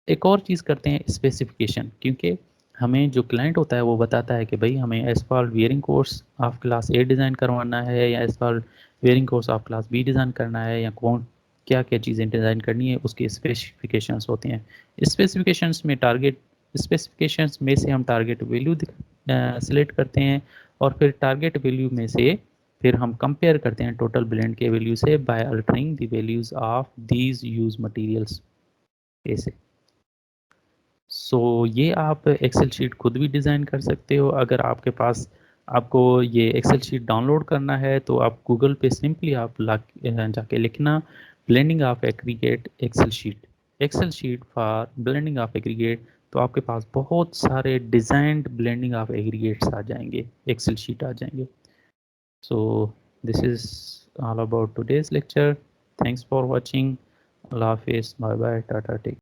एक और चीज़ करते हैं स्पेसिफिकेशन, क्योंकि हमें जो क्लाइंट होता है वो बताता है कि भाई हमें asphalt wearing course of class A design करवाना है या asphalt wearing course of class B design करना है, या कौन क्या क्या चीज़ें डिज़ाइन करनी है, उसके स्पेसिफिकेशंस होते हैं। स्पेसिफिकेशंस में टारगेट, स्पेसिफिकेशंस में से हम टारगेट वैल्यू सिलेक्ट करते हैं, और फिर टारगेट वैल्यू में से फिर हम कंपेयर करते हैं टोटल ब्लेंड के वैल्यू से by altering the values of these use materials ऐसे। सो ये आप एक्सेल शीट खुद भी डिज़ाइन कर सकते हो। अगर आपके पास, आपको ये एक्सेल शीट डाउनलोड करना है तो आप गूगल पे सिंपली आप जाके लिखना blending of aggregate Excel sheet for blending of aggregate, तो आपके पास बहुत सारे डिज़ाइंड ब्लेंडिंग ऑफ एग्रीगेट्स आ जाएंगे, एक्सेल शीट आ जाएंगे। So this is all about today's lecture. Thanks for watching. अल्लाह हाफिज़, बाय बाय, टाटा टेक।